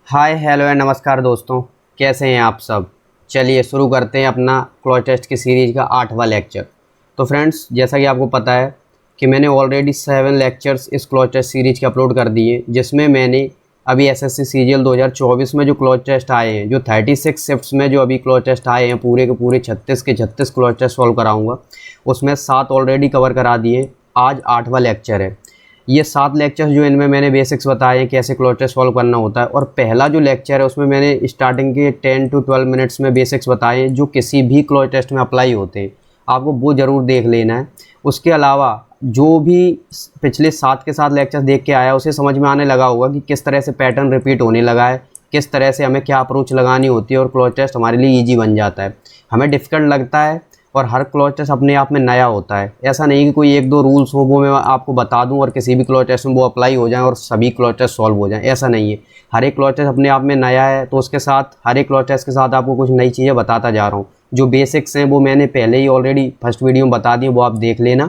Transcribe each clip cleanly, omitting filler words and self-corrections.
Hi hello and नमस्कार दोस्तों, कैसे हैं आप सब। चलिए शुरू करते हैं अपना क्लॉज टेस्ट की सीरीज़ का 8वां लेक्चर। तो फ्रेंड्स, जैसा कि आपको पता है कि मैंने ऑलरेडी 7 लेक्चर्स इस क्लॉज टेस्ट सीरीज़ के अपलोड कर दिए, जिसमें मैंने अभी एसएससी सीजीएल 2024 में जो क्लॉज टेस्ट आए हैं, जो 36 शिफ्ट्स में जो अभी क्लॉज टेस्ट आए हैं, पूरे के पूरे 36 के 36 क्लॉज टेस्ट सॉल्व कराऊंगा। उसमें 7 ऑलरेडी कवर करा दिए। आज 8वां लेक्चर है। ये 7 लेक्चर्स जो इनमें मैंने बेसिक्स बताए हैं कैसे क्लॉज टेस्ट सॉल्व करना होता है, और पहला जो लेक्चर है उसमें मैंने स्टार्टिंग के 10 to 12 मिनट्स में बेसिक्स बताए हैं जो किसी भी क्लॉज टेस्ट में अप्लाई होते हैं। आपको वो ज़रूर देख लेना है। उसके अलावा जो भी पिछले 7 के 7 लेक्चर्स देख के आया उसे समझ में आने लगा होगा कि किस तरह से पैटर्न रिपीट होने लगा है, किस तरह से हमें क्या अप्रोच लगानी होती है और क्लॉज टेस्ट हमारे लिए ईजी बन जाता है। हमें डिफ़िकल्ट लगता है और हर क्लॉज टेस्ट अपने आप में नया होता है। ऐसा नहीं कि कोई 1-2 रूल्स हो वो मैं आपको बता दूं और किसी भी क्लॉज टेस्ट में वो अप्लाई हो जाए और सभी क्लॉज टेस्ट सॉल्व हो जाएं, ऐसा नहीं है। हर एक क्लॉज टेस्ट अपने आप में नया है, तो उसके साथ हर एक क्लॉज टेस्ट के साथ आपको कुछ नई चीज़ें बताता जा रहा हूँ। जो बेसिक्स हैं वो मैंने पहले ही ऑलरेडी फर्स्ट वीडियो में बता दी, वो आप देख लेना।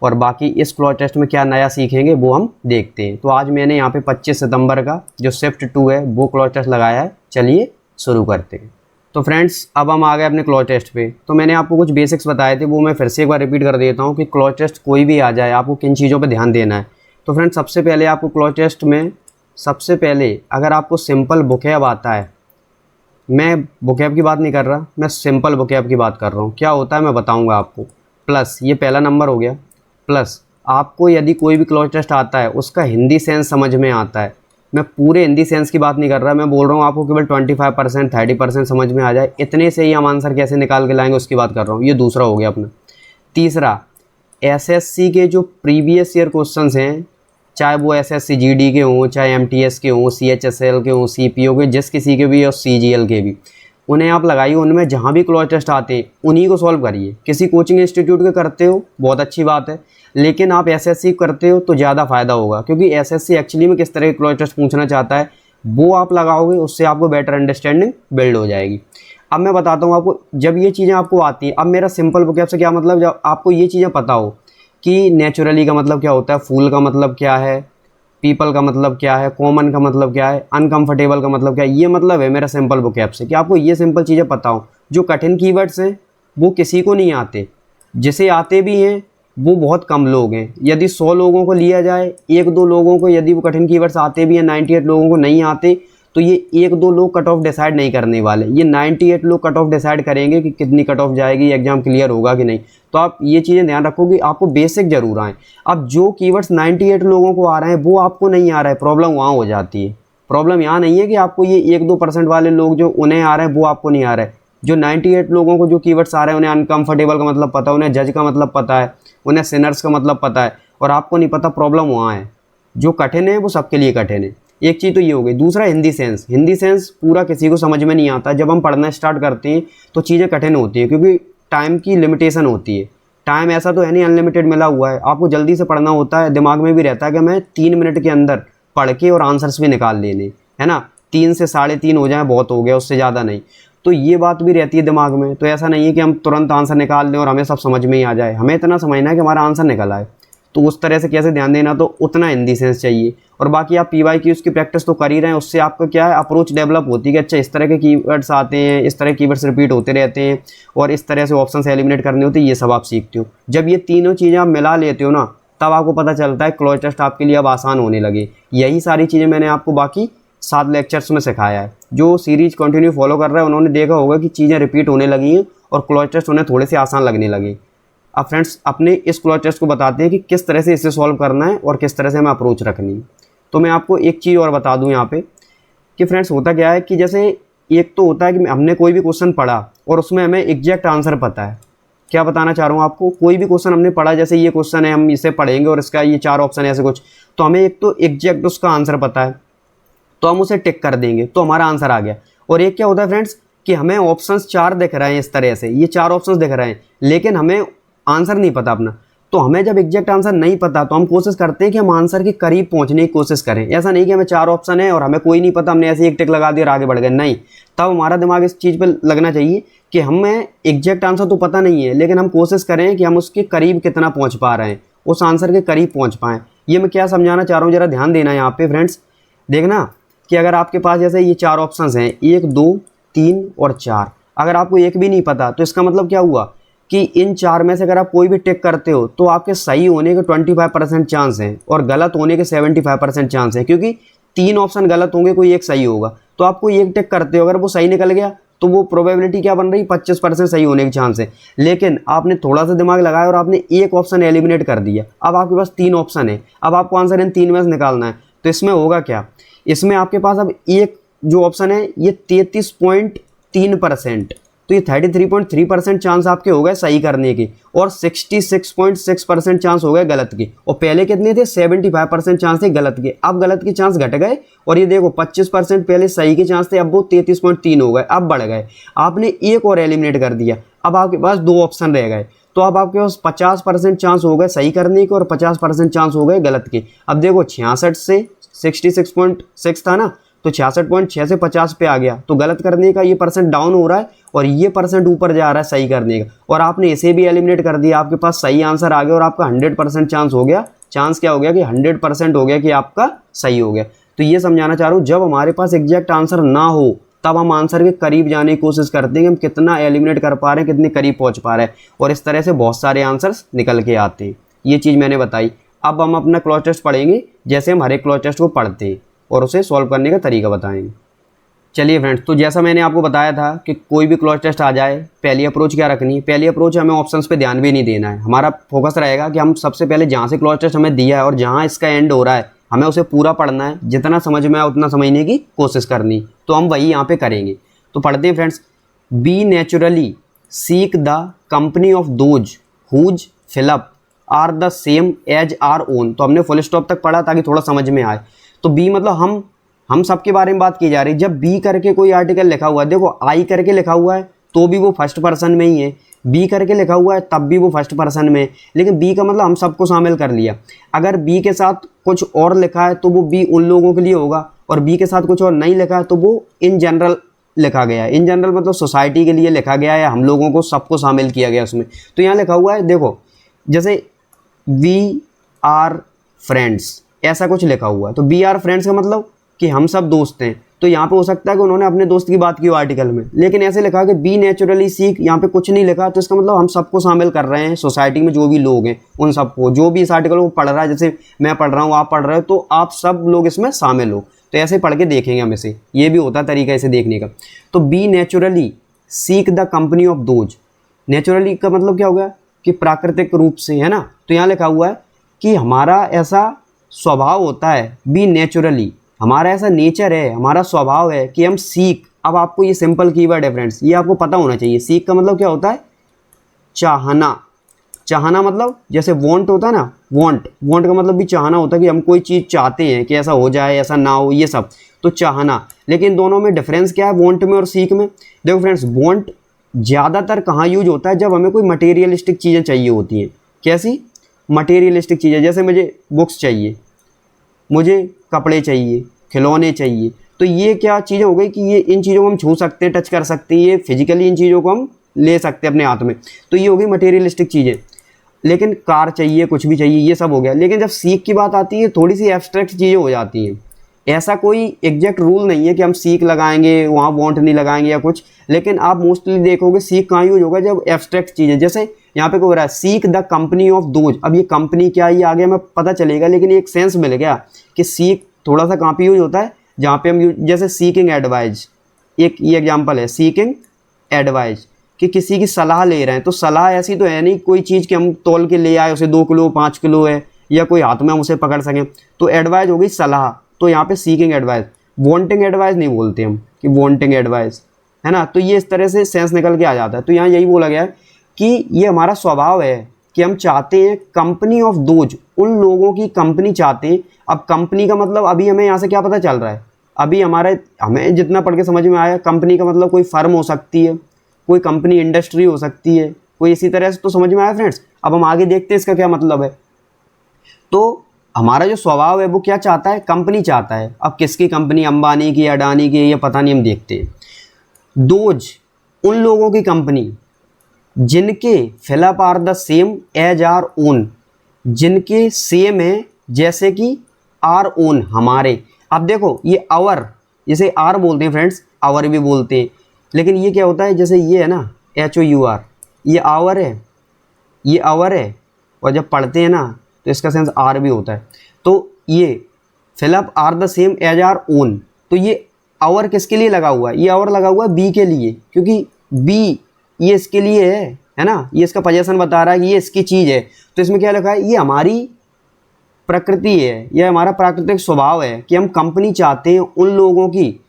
और बाकी इस क्लॉज टेस्ट में क्या नया सीखेंगे वो हम देखते हैं। तो आज मैंने यहाँ पे 25 सितंबर का जो शिफ्ट 2 है वो क्लॉज टेस्ट लगाया है। चलिए शुरू करते हैं। तो फ्रेंड्स, अब हम आ गए अपने क्लॉज टेस्ट पे। तो मैंने आपको कुछ बेसिक्स बताए थे, वो मैं फिर से एक बार रिपीट कर देता हूँ कि क्लॉज टेस्ट कोई भी आ जाए आपको किन चीज़ों पे ध्यान देना है। तो फ्रेंड्स, सबसे पहले आपको क्लॉज टेस्ट में सबसे पहले अगर आपको सिंपल वोकैब आता है, मैं वोकैब की बात नहीं कर रहा, मैं सिंपल वोकैब की बात कर रहा हूँ। क्या होता है मैं बताऊँगा आपको। प्लस ये पहला नंबर हो गया। प्लस आपको यदि कोई भी क्लॉज टेस्ट आता है उसका हिंदी सेंस समझ में आता है। मैं पूरे हिंदी सेंस की बात नहीं कर रहा, मैं बोल रहा हूँ आपको केवल 25% 30% समझ में आ जाए, इतने से ही हम आंसर कैसे निकाल के लाएंगे उसकी बात कर रहा हूँ। ये दूसरा हो गया अपना। तीसरा, एसएससी के जो प्रीवियस ईयर क्वेश्चंस हैं, चाहे वो एसएससी जीडी के हों, चाहे एमटीएस के हों, सीएचएसएल के हों, सीपीओ के, जिस किसी के भी और सीजीएल के भी, उन्हें आप लगाइए। उनमें जहाँ भी क्लॉज टेस्ट आते हैं उन्हीं को सॉल्व करिए। किसी कोचिंग इंस्टीट्यूट के करते हो बहुत अच्छी बात है, लेकिन आप एसएससी करते हो तो ज़्यादा फ़ायदा होगा, क्योंकि एसएससी एक्चुअली में किस तरह के क्लॉज टेस्ट पूछना चाहता है वो आप लगाओगे, उससे आपको बेटर अंडरस्टैंडिंग बिल्ड हो जाएगी। अब मैं बताता हूँ आपको, जब ये चीज़ें आपको आती हैं, अब मेरा सिंपल वोकैब से क्या मतलब, जब आपको ये चीज़ें पता हो कि नेचुरली का मतलब क्या होता है, फूल का मतलब क्या है, पीपल का मतलब क्या है, कॉमन का मतलब क्या है, अनकंफर्टेबल का मतलब क्या है, ये मतलब है मेरा सिंपल वोकैब से कि आपको ये सिंपल चीज़ें पता हो। जो कठिन कीवर्ड्स हैं वो किसी को नहीं आते, जिसे आते भी हैं वो बहुत कम लोग हैं। यदि 100 लोगों को लिया जाए, 1-2 लोगों को यदि वो कठिन कीवर्ड्स आते भी हैं, 98 लोगों को नहीं आते, तो ये 1-2 लोग कट ऑफ डिसाइड नहीं करने वाले, ये 98 लोग कट ऑफ डिसाइड करेंगे कि कितनी कट ऑफ जाएगी, एग्जाम क्लियर होगा कि नहीं। तो आप ये चीज़ें ध्यान रखो कि आपको बेसिक जरूर आए। अब जो कीवर्ड्स 98 लोगों को आ रहे हैं वो आपको नहीं आ रहा है, प्रॉब्लम वहाँ हो जाती है। प्रॉब्लम यहाँ नहीं है कि आपको ये 1-2% वाले लोग जो उन्हें आ रहे हैं वो आपको नहीं आ रहा है। जो 98 लोगों को जो कीवर्ड्स आ रहे हैं उन्हें अनकंफर्टेबल का मतलब पता है, उन्हें जज का मतलब पता है, उन्हें सिनर्स का मतलब पता है, और आपको नहीं पता, प्रॉब्लम वहाँ है। जो कठिन है वो सबके लिए कठिन है। एक चीज़ तो ये हो गई। दूसरा, हिंदी सेंस। हिंदी सेंस पूरा किसी को समझ में नहीं आता। जब हम पढ़ना स्टार्ट करते हैं तो चीज़ें कठिन होती है, क्योंकि टाइम की लिमिटेशन होती है। टाइम ऐसा तो है नहीं अनलिमिटेड मिला हुआ है, आपको जल्दी से पढ़ना होता है। दिमाग में भी रहता है कि मैं 3 मिनट के अंदर पढ़ के और आंसर्स भी निकाल लेने, है ना। 3 से 3.5 हो जाए बहुत हो गया, उससे ज़्यादा नहीं। तो ये बात भी रहती है दिमाग में। तो ऐसा नहीं है कि हम तुरंत आंसर निकाल दें और हमें सब समझ में ही आ जाए। हमें इतना समझना है कि हमारा आंसर निकल आए। तो उस तरह से कैसे ध्यान देना, तो उतना हिंदी सेंस चाहिए। और बाकी आप पीवाईक्यूज़ की प्रैक्टिस तो कर ही रहे हैं, उससे आपका क्या है, अप्रोच डेवलप होती है कि अच्छा इस तरह के कीवर्ड्स आते हैं, इस तरह कीवर्ड्स रिपीट होते रहते हैं, और इस तरह से ऑप्शन एलिमिनेट करने होते हैं, ये सब आप सीखते हो। जब ये तीनों चीज़ें आप मिला लेते हो ना, तब आपको पता चलता है क्लॉज टेस्ट आपके लिए अब आसान होने लगे। यही सारी चीज़ें मैंने आपको बाकी 7 लेक्चर्स में सिखाया है। जो सीरीज कंटिन्यू फॉलो कर रहा है उन्होंने देखा होगा कि चीज़ें रिपीट होने लगी हैं और क्लॉज टेस्ट उन्हें थोड़े से आसान लगने लगे। अब फ्रेंड्स, अपने इस क्लॉज टेस्ट को बताते हैं कि किस तरह से इसे सॉल्व करना है और किस तरह से हमें अप्रोच रखनी है। तो मैं आपको एक चीज़ और बता दूं यहाँ पे कि फ्रेंड्स, होता क्या है कि जैसे एक तो होता है कि हमने कोई भी क्वेश्चन पढ़ा और उसमें हमें एग्जैक्ट आंसर पता है। क्या बताना चाह रहा हूँ आपको, कोई भी क्वेश्चन हमने पढ़ा, जैसे ये क्वेश्चन है, हम इसे पढ़ेंगे और इसका ये 4 ऑप्शन है ऐसे कुछ, तो हमें एक तो एग्जैक्ट उसका आंसर पता है, तो हम उसे टिक कर देंगे तो हमारा आंसर आ गया। और एक क्या होता है फ्रेंड्स कि हमें ऑप्शंस 4 दिख रहे हैं, इस तरह से ये 4 ऑप्शंस दिख रहे हैं, लेकिन हमें आंसर नहीं पता अपना। तो हमें जब एग्जैक्ट आंसर नहीं पता तो हम कोशिश करते हैं कि हम आंसर के करीब पहुंचने की कोशिश करें। ऐसा नहीं कि हमें 4 ऑप्शन है और हमें कोई नहीं पता, हमने ऐसे एक टिक लगा दिया और आगे बढ़ गए, नहीं। तब हमारा दिमाग इस चीज़ पर लगना चाहिए कि हमें एग्जैक्ट आंसर तो पता नहीं है, लेकिन हम कोशिश करें कि हम उसके करीब कितना पहुँच पा रहे हैं, उस आंसर के करीब पहुँच पाएँ। ये मैं क्या समझाना चाह रहा हूँ, ज़रा ध्यान देना यहाँ पे फ्रेंड्स। देखना, कि अगर आपके पास जैसे ये 4 ऑप्शंस हैं 1 2 3 और 4, अगर आपको एक भी नहीं पता तो इसका मतलब क्या हुआ कि इन 4 में से अगर आप कोई भी टिक करते हो तो आपके सही होने के 25% चांस हैं और गलत होने के 75% चांस हैं, क्योंकि 3 ऑप्शन गलत होंगे, कोई एक सही होगा। तो आप कोई एक टिक करते हो, अगर वो सही निकल गया तो वो प्रोबेबिलिटी क्या बन रही, 25% सही होने के चांस है। लेकिन आपने थोड़ा सा दिमाग लगाया और आपने एक ऑप्शन एलिमिनेट कर दिया। अब आपके पास 3 ऑप्शन है, अब आपको आंसर इन 3 में से निकालना है। तो इसमें होगा क्या, इसमें आपके पास अब एक जो ऑप्शन है ये 33.3%, तो ये 33.3% चांस आपके हो गए सही करने के और 66.6% चांस हो गए गलत के। और पहले कितने थे, 75% चांस थे गलत के। अब गलत के चांस घट गए और ये देखो 25% पहले सही के चांस थे, अब वो 33.3 हो गए, अब बढ़ गए। आपने एक और एलिमिनेट कर दिया, अब आपके पास 2 ऑप्शन रह गए। तो अब आपके पास 50% चांस हो गए सही करने के और 50% चांस हो गए गलत के। अब देखो 66 से 66.6 था ना, तो 66.6 से 50 पे आ गया, तो गलत करने का ये परसेंट डाउन हो रहा है और ये परसेंट ऊपर जा रहा है सही करने का। और आपने इसे भी एलिमिनेट कर दिया, आपके पास सही आंसर आ गया और आपका 100% चांस हो गया। चांस क्या हो गया कि 100% हो गया कि आपका सही हो गया। तो ये समझाना चाह रहा हूँ, जब हमारे पास एग्जैक्ट आंसर ना हो तब हम आंसर के करीब जाने की कोशिश करते हैं कि हम कितना एलिमिनेट कर पा रहे हैं, कितने करीब पहुंच पा रहे हैं, और इस तरह से बहुत सारे आंसर्स निकल के आते हैं। ये चीज़ मैंने बताई। अब हम अपना क्लॉज टेस्ट पढ़ेंगे जैसे हम हर एक क्लॉज टेस्ट को पढ़ते हैं और उसे सॉल्व करने का तरीका बताएंगे। चलिए फ्रेंड्स, तो जैसा मैंने आपको बताया था कि कोई भी क्लॉज टेस्ट आ जाए, पहली अप्रोच क्या रखनी है। पहली अप्रोच हमें ऑप्शंस पे ध्यान भी नहीं देना है। हमारा फोकस रहेगा कि हम सबसे पहले जहाँ से क्लॉज टेस्ट हमें दिया है और जहाँ इसका एंड हो रहा है हमें उसे पूरा पढ़ना है, जितना समझ में आए उतना समझने की कोशिश करनी, तो हम वही यहाँ पे करेंगे। तो पढ़ते हैं friends. Be naturally seek the company of those whose fill up are the same as our own. तो हमने फुल स्टॉप तक पढ़ा ताकि थोड़ा समझ में आए। तो बी मतलब हम सबके बारे में बात की जा रही है। जब बी करके कोई आर्टिकल लिखा हुआ है, देखो आई करके लिखा हुआ है तो भी वो फर्स्ट पर्सन में ही है, बी करके लिखा हुआ है तब भी वो फर्स्ट पर्सन में है, लेकिन बी का मतलब हम सबको शामिल कर लिया। अगर बी के साथ कुछ और लिखा है तो वो बी उन लोगों के लिए होगा, और बी के साथ कुछ और नहीं लिखा है तो वो इन जनरल लिखा गया है। इन जनरल मतलब सोसाइटी के लिए लिखा गया है, हम लोगों को सबको शामिल किया गया उसमें। तो यहाँ लिखा हुआ है, देखो जैसे वी आर फ्रेंड्स ऐसा कुछ लिखा हुआ है, तो वी आर फ्रेंड्स का मतलब कि हम सब दोस्त हैं। तो यहाँ पे हो सकता है कि उन्होंने अपने दोस्त की बात की हो आर्टिकल में, लेकिन ऐसे लिखा कि बी नेचुरली सीक, यहाँ पे कुछ नहीं लिखा, तो इसका मतलब हम सबको शामिल कर रहे हैं सोसाइटी में जो भी लोग हैं उन सबको, जो भी इस आर्टिकल को पढ़ रहा है, जैसे मैं पढ़ रहा हूँ आप पढ़ रहे हो, तो आप सब लोग इसमें शामिल हो। तो ऐसे पढ़ के देखेंगे हम इसे, ये भी होता है तरीका इसे देखने का। तो B naturally seek the company of those, naturally का मतलब क्या हो गया कि प्राकृतिक रूप से, है ना। तो यहाँ लिखा हुआ है कि हमारा ऐसा स्वभाव होता है, बी नेचुरली हमारा ऐसा नेचर है, हमारा स्वभाव है कि हम सीख। अब आपको ये सिंपल कीवर्ड है फ्रेंड्स, ये आपको पता होना चाहिए। सीख का मतलब क्या होता है, चाहना। चाहना मतलब जैसे वांट होता है ना, वांट का मतलब भी चाहना होता है कि हम कोई चीज़ चाहते हैं कि ऐसा हो जाए ऐसा ना हो, ये सब तो चाहना। लेकिन दोनों में डिफरेंस क्या है, वांट में और सीख में। देखो फ्रेंड्स, वांट ज़्यादातर कहाँ यूज होता है, जब हमें कोई मटेरियलिस्टिक चीज़ें चाहिए होती हैं। कैसी मटेरियलिस्टिक चीज़ें, जैसे मुझे बुक्स चाहिए, मुझे कपड़े चाहिए, खिलौने चाहिए। तो ये क्या चीज़ें हो गई कि ये इन चीज़ों को हम छू सकते हैं, टच कर सकते हैं, ये फिजिकली इन चीज़ों को हम ले सकते हैं अपने हाथ में, तो ये हो गई मटेरियलिस्टिक चीज़ें। लेकिन कार चाहिए, कुछ भी चाहिए, ये सब हो गया। लेकिन जब सीख की बात आती है थोड़ी सी एब्स्ट्रैक्ट चीज़ें हो जाती हैं। ऐसा कोई एग्जैक्ट रूल नहीं है कि हम सीख लगाएंगे वहाँ वांट नहीं लगाएंगे या कुछ, लेकिन आप मोस्टली देखोगे सीख कहाँ यूज होगा, जब एब्स्ट्रैक्ट चीज़ें, जैसे यहाँ पे हो रहा है सीख द कंपनी ऑफ दोज। अब ये कंपनी क्या है ये आगे हमें पता चलेगा, लेकिन एक सेंस मिल गया कि सीख थोड़ा सा कहाँ पे यूज होता है, जहाँ पे हम जैसे सीकिंग एडवाइस, एक ये एग्जांपल है सीकिंग एडवाइस, कि किसी की सलाह ले रहे हैं। तो सलाह ऐसी तो है नहीं कोई चीज़ कि हम तोल के ले आए उसे 2 किलो 5 किलो है, या कोई हाथ में हम उसे पकड़ सकें। तो एडवाइस हो गई सलाह, तो यहाँ पे सीकिंग एडवाइस। वांटिंग एडवाइस नहीं बोलते हम कि वांटिंग एडवाइस, है ना। तो ये इस तरह से सेंस निकल के आ जाता है। तो यहाँ यही बोला गया है कि ये हमारा स्वभाव है कि हम चाहते हैं कंपनी ऑफ दोज, उन लोगों की कंपनी चाहते हैं। अब कंपनी का मतलब अभी हमें यहाँ से क्या पता चल रहा है, अभी हमें जितना पढ़ के समझ में आया, कंपनी का मतलब कोई फर्म हो सकती है, कोई कंपनी इंडस्ट्री हो सकती है, कोई इसी तरह से तो समझ में आया फ्रेंड्स। अब हम आगे देखते हैं इसका क्या मतलब है। तो हमारा जो स्वभाव है वो क्या चाहता है, कंपनी चाहता है। अब किसकी कंपनी, अंबानी की, अडानी की, ये पता नहीं, हम देखते हैं। दोज उन लोगों की कंपनी जिनके fill up are the same as our own, जिनके सेम है जैसे कि आर ओन हमारे। अब देखो ये आवर जैसे आर बोलते हैं फ्रेंड्स, आवर भी बोलते हैं, लेकिन ये क्या होता है, जैसे ये है ना HOUR, ये आवर है, ये आवर है, और जब पढ़ते हैं ना तो इसका सेंस आर भी होता है। तो ये fill up are the same as our own, तो ये आवर किसके लिए लगा हुआ है, ये आवर लगा हुआ है बी के लिए, क्योंकि बी ये इसके लिए है ना, ये इसका पोजीशन बता रहा है कि ये इसकी चीज़ है। तो इसमें क्या लिखा है, ये हमारी प्रकृति है, यह हमारा प्राकृतिक स्वभाव है कि हम कंपनी चाहते हैं उन लोगों की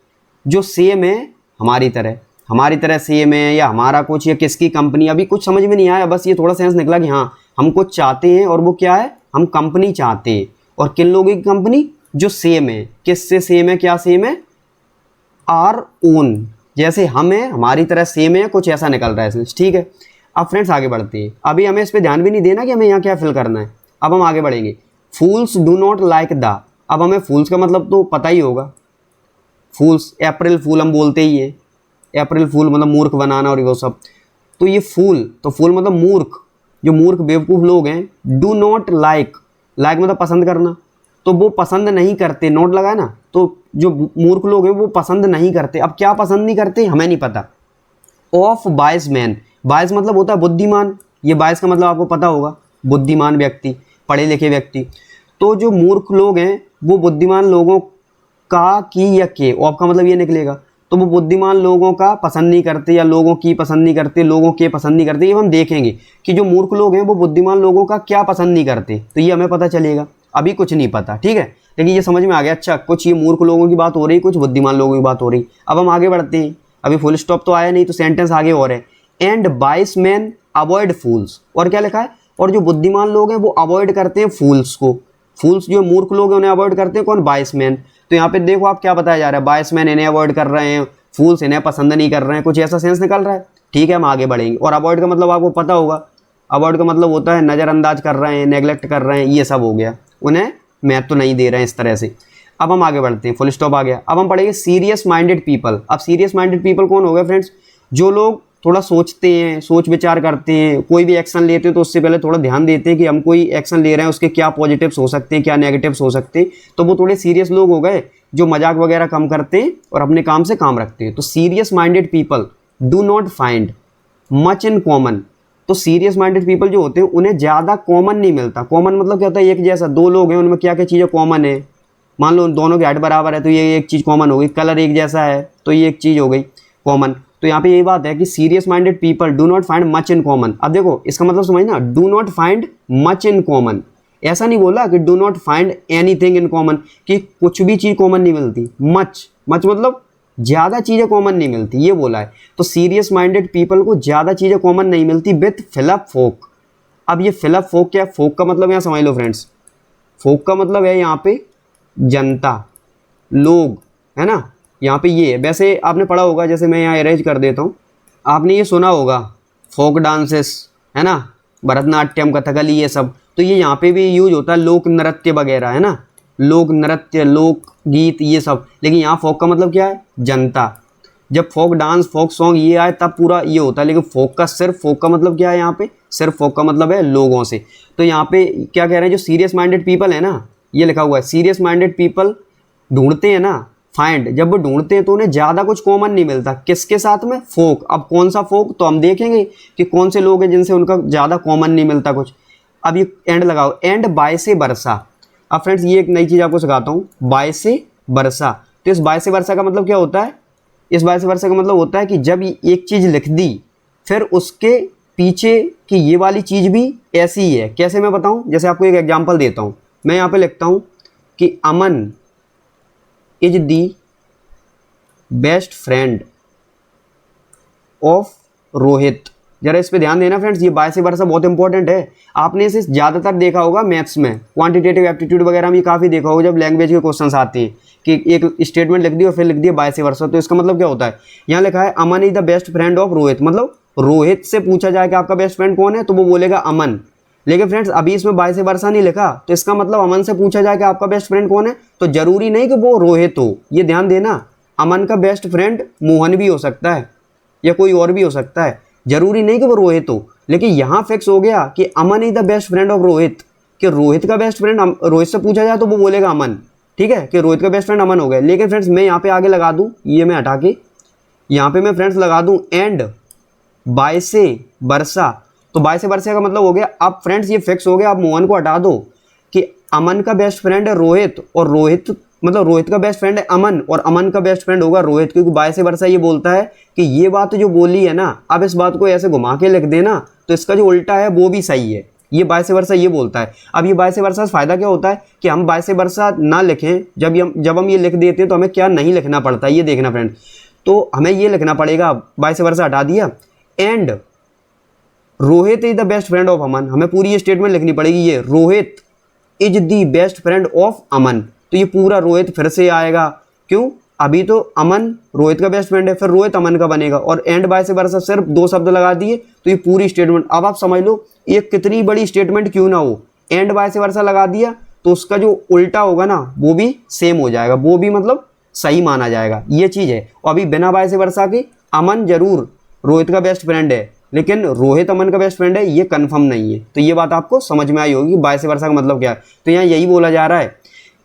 जो सेम है हमारी तरह सेम है, या हमारा कुछ, या किसकी कंपनी, अभी कुछ समझ में नहीं आया, बस ये थोड़ा सेंस निकला कि हाँ हम कुछ चाहते हैं, और वो क्या है, हम कंपनी चाहते हैं, और किन लोगों की कंपनी, जो सेम है, किससे सेम है, क्या सेम है, आर ओन, जैसे हम है हमारी तरह सेम है, कुछ ऐसा निकल रहा है इसमें, ठीक है। अब फ्रेंड्स आगे बढ़ते हैं, अभी हमें इस पर ध्यान भी नहीं देना कि हमें यहाँ क्या फिल करना है, अब हम आगे बढ़ेंगे। फूल्स डू नॉट लाइक द, अब हमें फूल्स का मतलब तो पता ही होगा, फूल्स अप्रैल फूल हम बोलते ही है, अप्रैल फूल मतलब मूर्ख बनाना और वो सब। तो ये फूल, तो फूल मतलब मूर्ख, जो मूर्ख बेवकूफ़ लोग हैं। डू नॉट लाइक, लाइक मतलब पसंद करना, तो वो पसंद नहीं करते, नोट लगा ना, तो जो मूर्ख लोग हैं वो पसंद नहीं करते। अब क्या पसंद नहीं करते हमें नहीं पता। ऑफ बायस मैन, बायस मतलब होता है बुद्धिमान, ये बायस का मतलब आपको पता होगा, बुद्धिमान व्यक्ति, पढ़े लिखे व्यक्ति। तो जो मूर्ख लोग हैं वो बुद्धिमान लोगों का की या के, ऑफ का मतलब ये निकलेगा, तो वो बुद्धिमान लोगों का पसंद नहीं करते, या लोगों की पसंद नहीं करते, लोगों के पसंद नहीं करते। ये हम देखेंगे कि जो मूर्ख लोग हैं वो बुद्धिमान लोगों का क्या पसंद नहीं करते, तो ये हमें पता चलेगा, अभी कुछ नहीं पता, ठीक है, लेकिन ये समझ में आ गया। अच्छा, कुछ ये मूर्ख लोगों की बात हो रही, कुछ बुद्धिमान लोगों की बात हो रही। अब हम आगे बढ़ते हैं, अभी फुल स्टॉप तो आया नहीं, तो सेंटेंस आगे और है। एंड बाइस मैन अवॉइड फूल्स, और क्या लिखा है, और जो बुद्धिमान लोग हैं वो अवॉइड करते हैं फूल्स को। फूल्स जो मूर्ख लोग हैं उन्हें अवॉइड करते हैं कौन, बाइस मैन। तो यहाँ पे देखो आप क्या बताया जा रहा है, बाइस मैन इन्हें अवॉइड कर रहे हैं, फूल्स इन्हें पसंद नहीं कर रहे हैं, कुछ ऐसा सेंस निकल रहा है, ठीक है। हम आगे बढ़ेंगे, और अवॉइड का मतलब आपको पता होगा, अवॉइड का मतलब होता है नज़रअंदाज कर रहे हैं, नेगलेक्ट कर रहे हैं, ये सब हो गया, उन्हें महत्व तो नहीं दे रहे हैं इस तरह से। अब हम आगे बढ़ते हैं, फुल स्टॉप आ गया। अब हम पढ़ेंगे सीरियस माइंडेड पीपल। अब सीरियस माइंडेड पीपल कौन हो गए फ्रेंड्स, जो लोग थोड़ा सोचते हैं, सोच विचार करते हैं, कोई भी एक्शन लेते हैं तो उससे पहले थोड़ा ध्यान देते हैं कि हम कोई एक्शन ले रहे हैं उसके क्या पॉजिटिव्स हो सकते हैं, क्या नेगेटिव्स हो सकते हैं। तो वो थोड़े सीरियस लोग हो गए, जो मजाक वगैरह कम करते हैं और अपने काम से काम रखते हैं। तो serious minded people do not find much in common. तो सीरियस माइंडेड पीपल जो होते हैं उन्हें ज़्यादा कॉमन नहीं मिलता। कॉमन मतलब क्या होता है, एक जैसा, दो लोग हैं उनमें क्या क्या चीज़ें कॉमन है, मान लो दोनों की हाइट बराबर है तो ये एक चीज़ कॉमन हो गई, कलर एक जैसा है तो ये एक चीज़ हो गई कॉमन। तो यहाँ पे यही बात है कि serious minded people do not find much in common. अब देखो इसका मतलब समझ ना, do not find much in common, ऐसा नहीं बोला कि do not find anything in common, कि कुछ भी चीज़ कॉमन नहीं मिलती। मच मतलब ज़्यादा चीज़ें कॉमन नहीं मिलती, ये बोला है। तो सीरियस माइंडेड पीपल को ज़्यादा चीज़ें कॉमन नहीं मिलती विथ फिलअप फोक। अब ये फिलअप फोक क्या है, फोक का मतलब यहाँ समझ लो फ्रेंड्स, फोक का मतलब है यहाँ पे जनता, लोग, है ना, यहाँ पे ये है। वैसे आपने पढ़ा होगा, जैसे मैं यहाँ अरेंज कर देता हूँ, आपने ये सुना होगा फोक डांसेस, है ना, भरतनाट्यम, कथकली, ये सब। तो ये यहाँ पे भी यूज होता है, लोक नृत्य वगैरह, है ना, लोक नृत्य, लोक गीत, ये सब। लेकिन यहाँ फोक का मतलब क्या है, जनता। जब फोक डांस, फोक सॉन्ग ये आए तब पूरा ये होता है, लेकिन फोक का सिर्फ, फोक का मतलब क्या है यहाँ पे, सिर्फ फोक का मतलब है लोगों से। तो यहाँ पे क्या कह रहे हैं, जो सीरियस माइंडेड पीपल है ना, ये लिखा हुआ है सीरियस माइंडेड पीपल ढूंढते हैं ना, फाइंड, जब वो ढूंढते हैं तो उन्हें ज़्यादा कुछ कॉमन नहीं मिलता, किसके साथ में, फोक। अब कौन सा फोक, तो हम देखेंगे कि कौन से लोग हैं जिनसे उनका ज़्यादा कॉमन नहीं मिलता कुछ। अब ये एंड लगाओ, एंड बाय से बरसा। अब फ्रेंड्स ये एक नई चीज़ आपको सिखाता हूँ, बाय से बरसा। तो इस बाय से बरसा का मतलब क्या होता है, इस बाय से बरसा का मतलब होता है कि जब एक चीज़ लिख दी फिर उसके पीछे की ये वाली चीज़ भी ऐसी ही है। कैसे मैं बताऊँ, जैसे आपको एक एग्जाम्पल देता हूँ, मैं यहाँ पे लिखता हूँ कि Aman is the best friend of Rohit. जरा इस पे ध्यान देना फ्रेंड्स, ये बाय से बरसा बहुत इंपॉर्टेंट है। आपने इसे ज़्यादातर देखा होगा मैथ्स में, क्वांटिटेटिव एप्टीट्यूड वगैरह में काफ़ी देखा होगा, जब लैंग्वेज के क्वेश्चंस आते हैं कि एक स्टेटमेंट लिख दी और फिर लिख दिया बाय से बरसा। तो इसका मतलब क्या होता है, यहाँ लिखा है Aman is the best friend of Rohit, मतलब रोहित से पूछा जाए कि आपका बेस्ट फ्रेंड कौन है तो वो बोलेगा अमन। लेकिन फ्रेंड्स अभी इसमें बाय से बरसा नहीं लिखा, तो इसका मतलब अमन से पूछा जाए कि आपका बेस्ट फ्रेंड कौन है, तो जरूरी नहीं कि वो रोहित हो, ये ध्यान देना। अमन का बेस्ट फ्रेंड मोहन भी हो सकता है या कोई और भी हो सकता है, जरूरी नहीं कि वो रोहित हो। लेकिन यहाँ फिक्स हो गया कि Aman is the best friend of Rohit, कि रोहित का बेस्ट फ्रेंड रोहित से पूछा जाए तो वो बोलेगा अमन। ठीक है, कि रोहित का बेस्ट फ्रेंड अमन हो गया। लेकिन फ्रेंड्स मैं यहाँ पे आगे लगा दूँ, ये मैं हटा के यहाँ पे मैं फ्रेंड्स लगा दूँ एंड बाय से वर्षा। तो बाय से वर्षा का मतलब हो गया, अब फ्रेंड्स ये फिक्स हो गया। अब मोहन को हटा दो कि अमन का बेस्ट फ्रेंड है रोहित, और रोहित मतलब रोहित का बेस्ट फ्रेंड है अमन, और अमन का बेस्ट फ्रेंड होगा रोहित, क्योंकि बाय से वर्षा ये बोलता है कि ये बात जो बोली है ना, अब इस बात को ऐसे घुमा के लिख देना तो इसका जो उल्टा है वो भी सही है। ये बाय से वर्षा ये बोलता है। अब ये बाय से वर्षा से फायदा क्या होता है कि हम बाय से वर्षा ना लिखें, जब हम ये लिख देते हैं तो हमें क्या नहीं लिखना पड़ता है, ये देखना फ्रेंड। तो हमें ये लिखना पड़ेगा, बाय से वर्षा हटा दिया, and Rohit is the best friend of Aman. हमें पूरी ये स्टेटमेंट लिखनी पड़ेगी, ये Rohit is the best friend of Aman. तो ये पूरा रोहित फिर से आएगा, क्यों, अभी तो अमन रोहित का बेस्ट फ्रेंड है, फिर रोहित अमन का बनेगा, और एंड बाय से वर्षा सिर्फ 2 शब्द लगा दिए तो ये पूरी स्टेटमेंट। अब आप समझ लो ये कितनी बड़ी स्टेटमेंट क्यों ना हो, एंड बाय से वर्षा लगा दिया तो उसका जो उल्टा होगा ना वो भी सेम हो जाएगा, वो भी मतलब सही माना जाएगा, ये चीज़ है। और अभी बिना बाय से वर्षा के अमन जरूर रोहित का बेस्ट फ्रेंड है, लेकिन रोहित अमन का बेस्ट फ्रेंड है ये कंफर्म नहीं है। तो ये बात आपको समझ में आई होगी कि बाय से वर्षा का मतलब क्या है। तो यहाँ यही बोला जा रहा है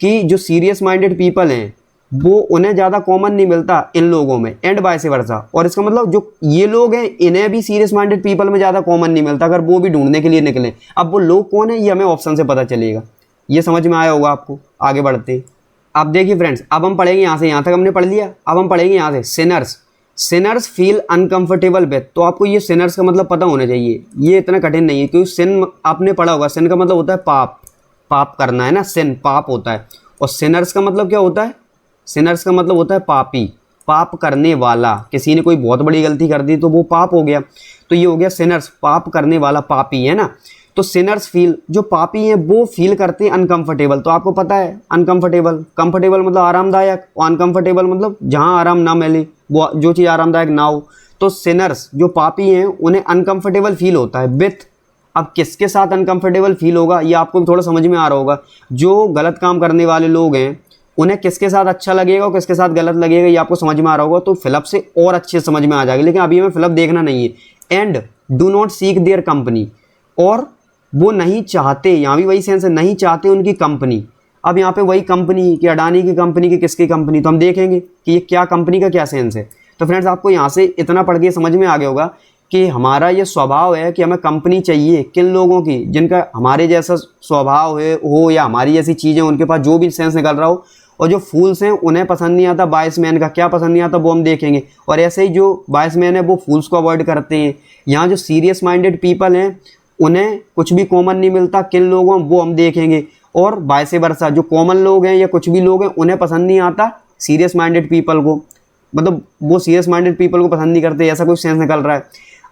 कि जो सीरियस माइंडेड पीपल हैं वो उन्हें ज़्यादा कॉमन नहीं मिलता इन लोगों में, एंड बाय से वर्षा। और इसका मतलब जो ये लोग हैं इन्हें भी सीरियस माइंडेड पीपल में ज़्यादा कॉमन नहीं मिलता, अगर वो भी ढूंढने के लिए निकले। अब वो लोग कौन है ये हमें ऑप्शन से पता चलेगा। ये समझ में आया होगा आपको। आगे बढ़ते हैं। अब देखिए फ्रेंड्स, अब हम पढ़ेंगे यहाँ से, यहाँ तक हमने पढ़ लिया, अब हम पढ़ेंगे यहाँ से Sinners. Sinners feel uncomfortable with. तो आपको ये सिनर्स का मतलब पता होना चाहिए, ये इतना कठिन नहीं है, क्योंकि सिन आपने पढ़ा होगा, सिन का मतलब होता है पाप, पाप करना है ना, सिन पाप होता है। और सिनर्स का मतलब क्या होता है, सिनर्स का मतलब होता है पापी, पाप करने वाला। किसी ने कोई बहुत बड़ी गलती कर दी तो वो पाप हो गया, तो ये हो गया सिनर्स, पाप करने वाला, पापी है ना। तो सिनर्स फील, जो पापी हैं वो फील करते हैं अनकंफर्टेबल। तो आपको पता है अनकंफर्टेबल, कंफर्टेबल मतलब आरामदायक, और अनकंफर्टेबल मतलब जहाँ आराम ना मिले, वो जो चीज़ आरामदायक ना हो। तो सिनर्स जो पापी हैं उन्हें अनकंफर्टेबल फील होता है विथ। अब किसके साथ अनकंफर्टेबल फील होगा ये आपको थोड़ा समझ में आ रहा होगा। जो गलत काम करने वाले लोग हैं उन्हें किसके साथ अच्छा लगेगा और किसके साथ गलत लगेगा ये आपको समझ में आ रहा होगा। तो फिलअप से और अच्छे समझ में आ जाएगा, लेकिन अभी हमें फिलअप देखना नहीं है। And do not seek their company, और वो नहीं चाहते, यहाँ भी वही सेंस है, नहीं चाहते उनकी कंपनी। अब यहाँ पे वही कंपनी कि अडानी की कंपनी की किसकी कंपनी, तो हम देखेंगे कि ये क्या कंपनी का क्या सेंस है। तो फ्रेंड्स आपको यहाँ से इतना पढ़ के समझ में आ गया होगा कि हमारा ये स्वभाव है कि हमें कंपनी चाहिए किन लोगों की, जिनका हमारे जैसा स्वभाव है हो या हमारी जैसी चीज़ें उनके पास जो भी सेंस निकल रहा हो। और जो फूल्स हैं उन्हें पसंद नहीं आता बायसमैन का, क्या पसंद नहीं आता वो हम देखेंगे। और ऐसे ही जो बायसमैन है वो फूल्स को अवॉइड करते हैं। यहाँ जो सीरियस माइंडेड पीपल हैं उन्हें कुछ भी कॉमन नहीं मिलता किन लोगों, वो हम देखेंगे। और वाइस वर्सा, जो कॉमन लोग हैं या कुछ भी लोग हैं उन्हें पसंद नहीं आता सीरियस माइंडेड पीपल को, मतलब वो सीरियस माइंडेड पीपल को पसंद नहीं करते, ऐसा कोई सेंस निकल रहा है।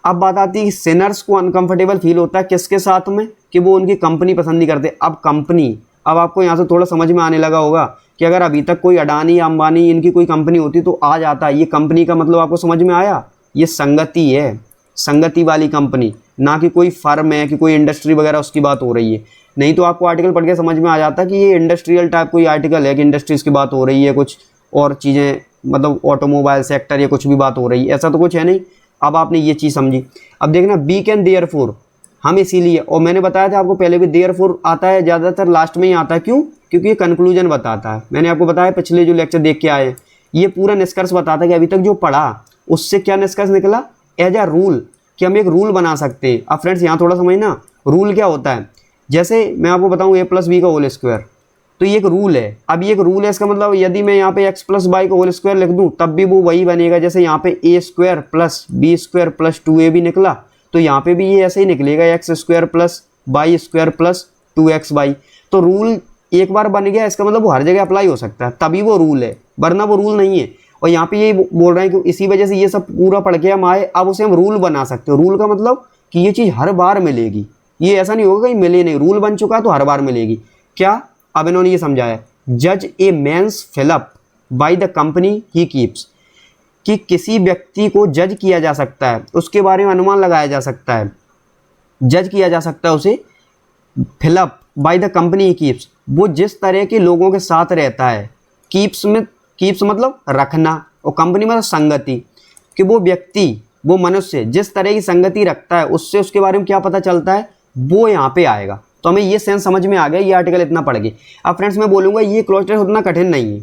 अब बात आती है सिनर्स को अनकंफर्टेबल फील होता है किसके साथ में, कि वो उनकी कंपनी पसंद नहीं करते। अब कंपनी, अब आपको यहाँ से थोड़ा समझ में आने लगा होगा कि अगर अभी तक कोई अडानी या अंबानी इनकी कोई कंपनी होती तो आ जाता। ये कंपनी का मतलब आपको समझ में आया, ये संगति है, संगति वाली कंपनी, ना कि कोई फर्म है कि कोई इंडस्ट्री वगैरह उसकी बात हो रही है। नहीं तो आपको आर्टिकल पढ़ के समझ में आ जाता कि ये इंडस्ट्रियल टाइप कोई आर्टिकल है कि इंडस्ट्रीज़ की बात हो रही है, कुछ और चीज़ें मतलब ऑटोमोबाइल सेक्टर या कुछ भी बात हो रही है, ऐसा तो कुछ है नहीं। अब आपने ये चीज़ समझी। अब देखना बी कैन देयरफॉर, हम इसीलिए, और मैंने बताया था आपको पहले भी, देयरफॉर आता है ज़्यादातर लास्ट में ही आता है। क्यों? क्योंकि ये कंक्लूजन बताता है। मैंने आपको बताया पिछले जो लेक्चर देख के आए, ये पूरा निष्कर्ष बताता है कि अभी तक जो पढ़ा उससे क्या निष्कर्ष निकला, एज अ रूल, कि हम एक रूल बना सकते हैं। अब फ्रेंड्स यहाँ थोड़ा समझना, रूल क्या होता है। जैसे मैं आपको बताऊँ a+b का होल स्क्वायर, तो ये एक रूल है। अब ये एक रूल है, इसका मतलब यदि मैं यहाँ पे x+y का होल स्क्वायर लिख दूँ तब भी वो वही बनेगा। जैसे यहाँ पे a² + b² + 2ab निकला, तो यहाँ पे भी ये ऐसे ही निकलेगा, x² + y² + 2xy। तो रूल एक बार बन गया, इसका मतलब वो हर जगह अप्लाई हो सकता है, तभी वो रूल है, वरना वो रूल नहीं है। और यहाँ पे ये बोल रहे हैं कि इसी वजह से ये सब पूरा पढ़ के हम आए, अब उसे हम रूल बना सकते हो। रूल का मतलब कि ये चीज़ हर बार मिलेगी, ये ऐसा नहीं होगा कहीं मिले नहीं, रूल बन चुका तो हर बार मिलेगी। क्या? अब इन्होंने ये समझाया, जज a man's fill up by the company he keeps, कि किसी व्यक्ति को जज किया जा सकता है, उसके बारे में अनुमान लगाया जा सकता है, जज किया जा सकता है उसे fill up by the company he keeps, वो जिस तरह के लोगों के साथ रहता है। कीप्स में, कीप्स मतलब रखना, और कंपनी मतलब संगति, कि वो व्यक्ति, वो मनुष्य जिस तरह की संगति रखता है उससे उसके बारे में क्या पता चलता है, वो यहाँ पे आएगा। तो हमें ये सेंस समझ में आ गया ये आर्टिकल इतना पढ़ के। अब फ्रेंड्स मैं बोलूँगा ये क्लॉज टेस्ट उतना कठिन नहीं है,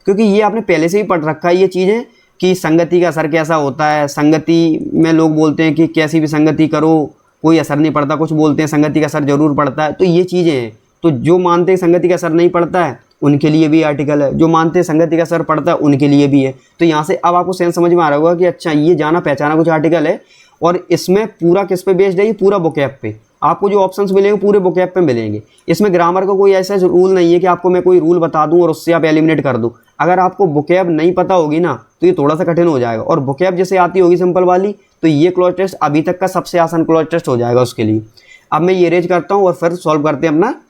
क्योंकि ये आपने पहले से ही पढ़ रखा है ये चीज़ें कि संगति का असर कैसा होता है। संगति में लोग बोलते हैं कि कैसी भी संगति करो कोई असर नहीं पड़ता, कुछ बोलते हैं संगति का असर जरूर पड़ता है। तो ये चीज़ें हैं, तो जो मानते हैं संगति का असर नहीं पड़ता है उनके लिए भी आर्टिकल है, जो मानते हैं संगति का असर पड़ता है उनके लिए भी है। तो यहाँ से अब आपको सेंस समझ में आ रहा होगा कि अच्छा ये जाना पहचाना कुछ आर्टिकल है, और इसमें पूरा किस पे बेस्ड है, ये पूरा वोकैब पे। आपको जो ऑप्शंस मिलेंगे पूरे वोकैब पे मिलेंगे। इसमें ग्रामर का कोई ऐसा रूल नहीं है कि आपको मैं कोई रूल बता दूं और उससे आप एलिमिनेट कर दूं। अगर आपको वोकैब नहीं पता होगी ना तो ये थोड़ा सा कठिन हो जाएगा, और वोकैब जैसे आती होगी सिंपल वाली तो ये क्लॉज टेस्ट अभी तक का सबसे आसान क्लॉज टेस्ट हो जाएगा उसके लिए। अब मैं ये रेज करता हूँ और फिर सॉल्व करते हैं अपना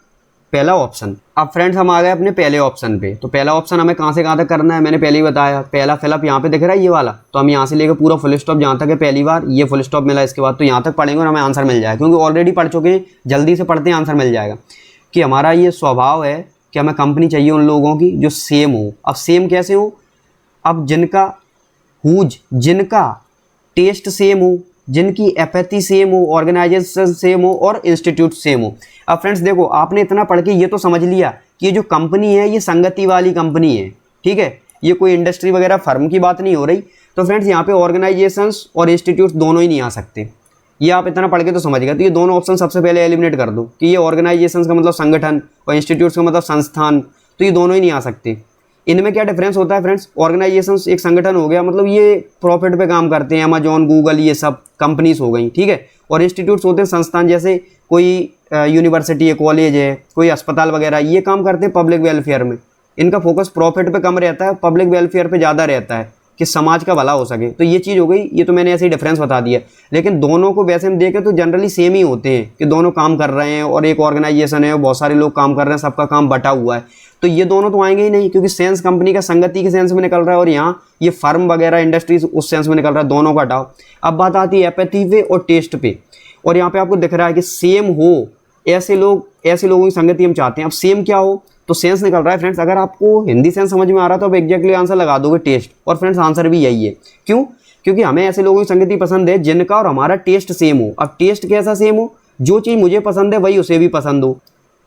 पहला ऑप्शन। अब फ्रेंड्स हम आ गए अपने पहले ऑप्शन पे। तो पहला ऑप्शन हमें कहाँ से कहाँ तक करना है मैंने पहले ही बताया। पहला फिलअप यहाँ पे दिख रहा है ये वाला, तो हम यहाँ से लेकर पूरा फुल स्टॉप जहाँ तक है पहली बार ये फुल स्टॉप मिला, इसके बाद तो यहाँ तक पढ़ेंगे और हमें आंसर मिल जाएगा, क्योंकि ऑलरेडी पढ़ चुके हैं, जल्दी से पढ़ते हैं आंसर मिल जाएगा। कि हमारा ये स्वभाव है कि हमें कंपनी चाहिए उन लोगों की जो सेम हो। अब सेम कैसे हो, अब जिनका टेस्ट सेम हो, जिनकी एपैथी सेम हो, ऑर्गेनाइजेशन सेम हो और इंस्टीट्यूट सेम हो। अब फ्रेंड्स देखो आपने इतना पढ़ के ये तो समझ लिया कि ये जो कंपनी है ये संगति वाली कंपनी है, ठीक है, ये कोई इंडस्ट्री वगैरह फर्म की बात नहीं हो रही। तो फ्रेंड्स यहाँ पे ऑर्गेनाइजेशंस और इंस्टीट्यूट दोनों ही नहीं आ सकते, ये आप इतना पढ़ के तो समझ गए। तो ये दोनों ऑप्शन सबसे पहले एलिमिनेट कर दो कि ये ऑर्गेनाइजेशंस का मतलब संगठन और इंस्टीट्यूट्स का मतलब संस्थान, तो ये दोनों ही नहीं आ सकते। इनमें क्या डिफरेंस होता है फ्रेंड्स, ऑर्गेनाइजेशंस एक संगठन हो गया, मतलब ये प्रॉफिट पे काम करते हैं, अमेजॉन गूगल ये सब कंपनीज हो गई, ठीक है। और इंस्टीट्यूट्स होते हैं संस्थान, जैसे कोई यूनिवर्सिटी है, कॉलेज है, कोई अस्पताल वगैरह, ये काम करते हैं पब्लिक वेलफेयर में। इनका फोकस प्रॉफिट पे कम रहता है, पब्लिक वेलफेयर पे ज़्यादा रहता है कि समाज का भला हो सके। तो ये चीज़ हो गई, ये तो मैंने ऐसे ही डिफरेंस बता दिया। लेकिन दोनों को वैसे हम देखें तो जनरली सेम ही होते हैं कि दोनों काम कर रहे हैं और एक ऑर्गेनाइजेशन है, बहुत सारे लोग काम कर रहे हैं, सबका काम बटा हुआ है। तो ये दोनों तो आएंगे ही नहीं, क्योंकि सेंस कंपनी का संगति के सेंस में निकल रहा है और यहाँ ये फर्म वगैरह इंडस्ट्रीज उस सेंस में निकल रहा है, दोनों का हटाओ। अब बात आती है एपैथी पे और टेस्ट पे, और यहाँ पे आपको दिख रहा है कि सेम हो, ऐसे लोगों की संगति हम चाहते हैं। अब सेम क्या हो, तो सेंस निकल रहा है फ्रेंड्स। अगर आपको हिंदी सेंस समझ में आ रहा है तो आप एग्जैक्टली आंसर लगा दोगे टेस्ट, और फ्रेंड्स आंसर भी यही है। क्यों, क्योंकि हमें ऐसे लोगों की संगति पसंद है जिनका और हमारा टेस्ट सेम हो। अब टेस्ट कैसा सेम हो, जो चीज़ मुझे पसंद है वही उसे भी पसंद हो।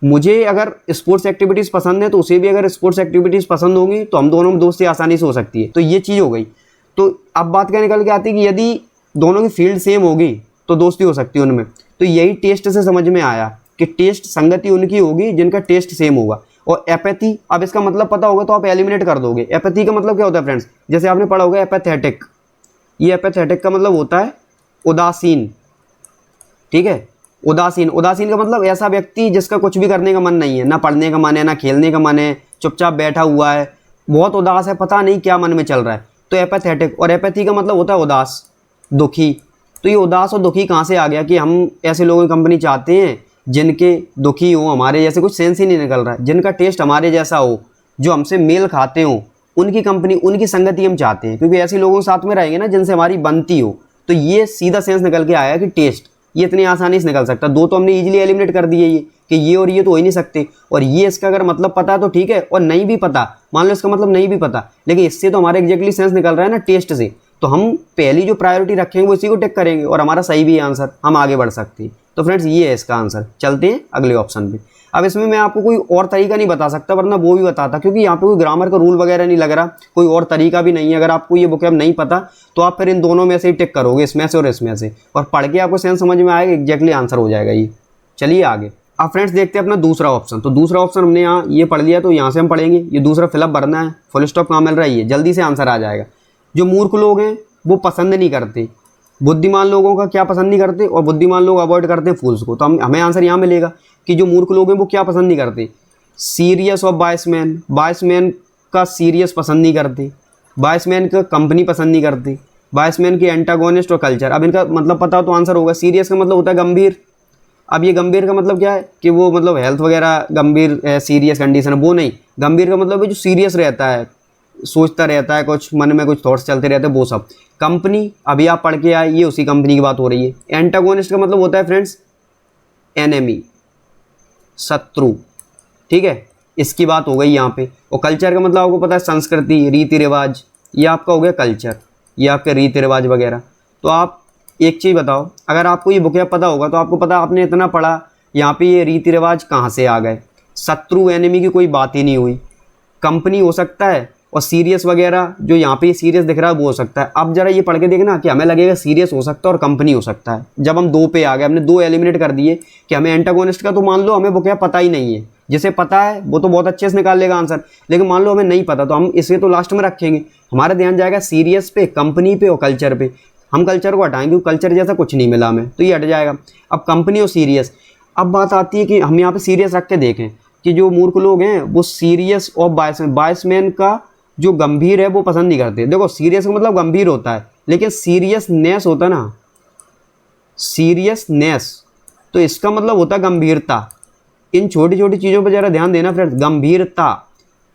मुझे अगर स्पोर्ट्स एक्टिविटीज़ पसंद है तो उसे भी अगर स्पोर्ट्स एक्टिविटीज़ पसंद होंगी, तो हम दोनों में दोस्ती आसानी से हो सकती है। तो ये चीज़ हो गई। तो अब बात क्या निकल के आती है कि यदि दोनों की फील्ड सेम होगी तो दोस्ती हो सकती है उनमें। तो यही टेस्ट से समझ में आया कि टेस्ट संगति उनकी होगी जिनका टेस्ट सेम होगा। और एपैथी, अब इसका मतलब पता होगा तो आप एलिमिनेट कर दोगे। एपैथी का मतलब क्या होता है फ्रेंड्स, जैसे आपने पढ़ा होगा एपैथेटिक, ये एपैथेटिक का मतलब होता है उदासीन, ठीक है। उदासीन का मतलब ऐसा व्यक्ति जिसका कुछ भी करने का मन नहीं है, ना पढ़ने का मन है, ना खेलने का मन है, चुपचाप बैठा हुआ है, बहुत उदास है, पता नहीं क्या मन में चल रहा है, तो एपैथेटिक। और एपैथी का मतलब होता है उदास, दुखी। तो ये उदास और दुखी कहाँ से आ गया कि हम ऐसे लोगों की कंपनी चाहते हैं जिनके दुखी हो, हमारे जैसे, कुछ सेंस ही नहीं निकल रहा है, जिनका टेस्ट हमारे जैसा हो, जो हमसे मेल खाते हो, उनकी कंपनी, उनकी संगति हम चाहते हैं, क्योंकि ऐसे लोगों के साथ में रहेंगे ना जिनसे हमारी बनती हो। तो ये सीधा सेंस निकल के आया कि टेस्ट, ये इतनी आसानी से निकल सकता। दो तो हमने इजीली एलिमिनेट कर दिए ये कि ये और ये तो हो ही नहीं सकते। और ये इसका अगर मतलब पता है तो ठीक है, और नहीं भी पता, मान लो इसका मतलब नहीं भी पता, लेकिन इससे तो हमारा एग्जैक्टली सेंस निकल रहा है ना टेस्ट से, तो हम पहली जो प्रायोरिटी रखेंगे वो इसी को टिक करेंगे और हमारा सही भी है आंसर, हम आगे बढ़ सकते हैं। तो फ्रेंड्स ये है इसका आंसर। चलते हैं अगले ऑप्शन पे। अब इसमें मैं आपको कोई और तरीका नहीं बता सकता, वरना वो भी बताता, क्योंकि यहाँ पे कोई ग्रामर का रूल वगैरह नहीं लग रहा, कोई और तरीका भी नहीं है। अगर आपको ये वोकैब नहीं पता तो आप फिर इन दोनों में से ही टिक करोगे, इसमें से और इसमें से, और पढ़ के आपको सेंस समझ में आएगा, एग्जैक्टली आंसर हो जाएगा ये। चलिए आगे। अब फ्रेंड्स देखते हैं अपना दूसरा ऑप्शन। तो दूसरा ऑप्शन हमने यहाँ ये पढ़ लिया, तो यहाँ से हम पढ़ेंगे ये दूसरा फिलअप भरना है, फुल स्टॉप कहाँ मिल रहा है, ये जल्दी से आंसर आ जाएगा। जो मूर्ख लोग हैं वो पसंद नहीं करते, बुद्धिमान लोगों का क्या पसंद नहीं करते, और बुद्धिमान लोग अवॉइड करते हैं फूल्स को। तो हमें आंसर यहाँ मिलेगा कि जो मूर्ख लोग हैं वो क्या पसंद नहीं करते, सीरियस और बायसमैन, बायसमैन का सीरियस पसंद नहीं करते, बायसमैन का कंपनी पसंद नहीं करते, बायसमैन की एंटागोनिस्ट और कल्चर। अब इनका मतलब पता हो तो आंसर होगा। सीरियस का मतलब होता है गंभीर। अब ये गंभीर का मतलब क्या है कि वो मतलब हेल्थ वगैरह गंभीर सीरियस कंडीशन है, वो नहीं। गंभीर का मतलब है जो सीरियस रहता है, सोचता रहता है, कुछ मन में कुछ थॉट्स चलते रहते हैं, वो सब। कंपनी अभी आप पढ़ के आए, ये उसी कंपनी की बात हो रही है। एंटागोनिस्ट का मतलब होता है फ्रेंड्स एनेमी, शत्रु, ठीक है, इसकी बात हो गई यहाँ पे। और कल्चर का मतलब आपको पता है संस्कृति, रीति रिवाज, ये आपका हो गया कल्चर, ये आपके रीति रिवाज वगैरह। तो आप एक चीज़ बताओ, अगर आपको ये वोकैब पता होगा तो आपको पता, आपने इतना पढ़ा यहाँ पे ये रीति रिवाज कहाँ से आ गए, शत्रु एनिमी की कोई बात ही नहीं हुई। कंपनी हो सकता है और सीरियस वगैरह जो यहाँ पे सीरियस दिख रहा है वो हो सकता है। अब जरा ये पढ़ के देखना कि हमें लगेगा सीरियस हो सकता है और कंपनी हो सकता है। जब हम 2 पे आ गए, हमने 2 एलिमिनेट कर दिए कि हमें एंटागोनिस्ट का तो मान लो हमें वो क्या पता ही नहीं है, जिसे पता है वो तो बहुत अच्छे से निकाल लेगा आंसर, लेकिन मान लो हमें नहीं पता तो हम इसे तो लास्ट में रखेंगे। हमारा ध्यान जाएगा सीरियस पे, कंपनी पे और कल्चर पे। हम कल्चर को हटाएंगे क्योंकि कल्चर जैसा कुछ नहीं मिला हमें, तो ये हट जाएगा। अब कंपनी और सीरियस, अब बात आती है कि हम यहाँ पे सीरियस रख के देखें कि जो मूर्ख लोग हैं वो सीरियस और बायसमैन का जो गंभीर है वो पसंद नहीं करते। देखो सीरियस का मतलब गंभीर होता है, लेकिन सीरियसनेस होता है ना, सीरियसनेस, तो इसका मतलब होता है गंभीरता। इन छोटी छोटी चीज़ों पर जरा ध्यान देना फ्रेंड्स, गंभीरता,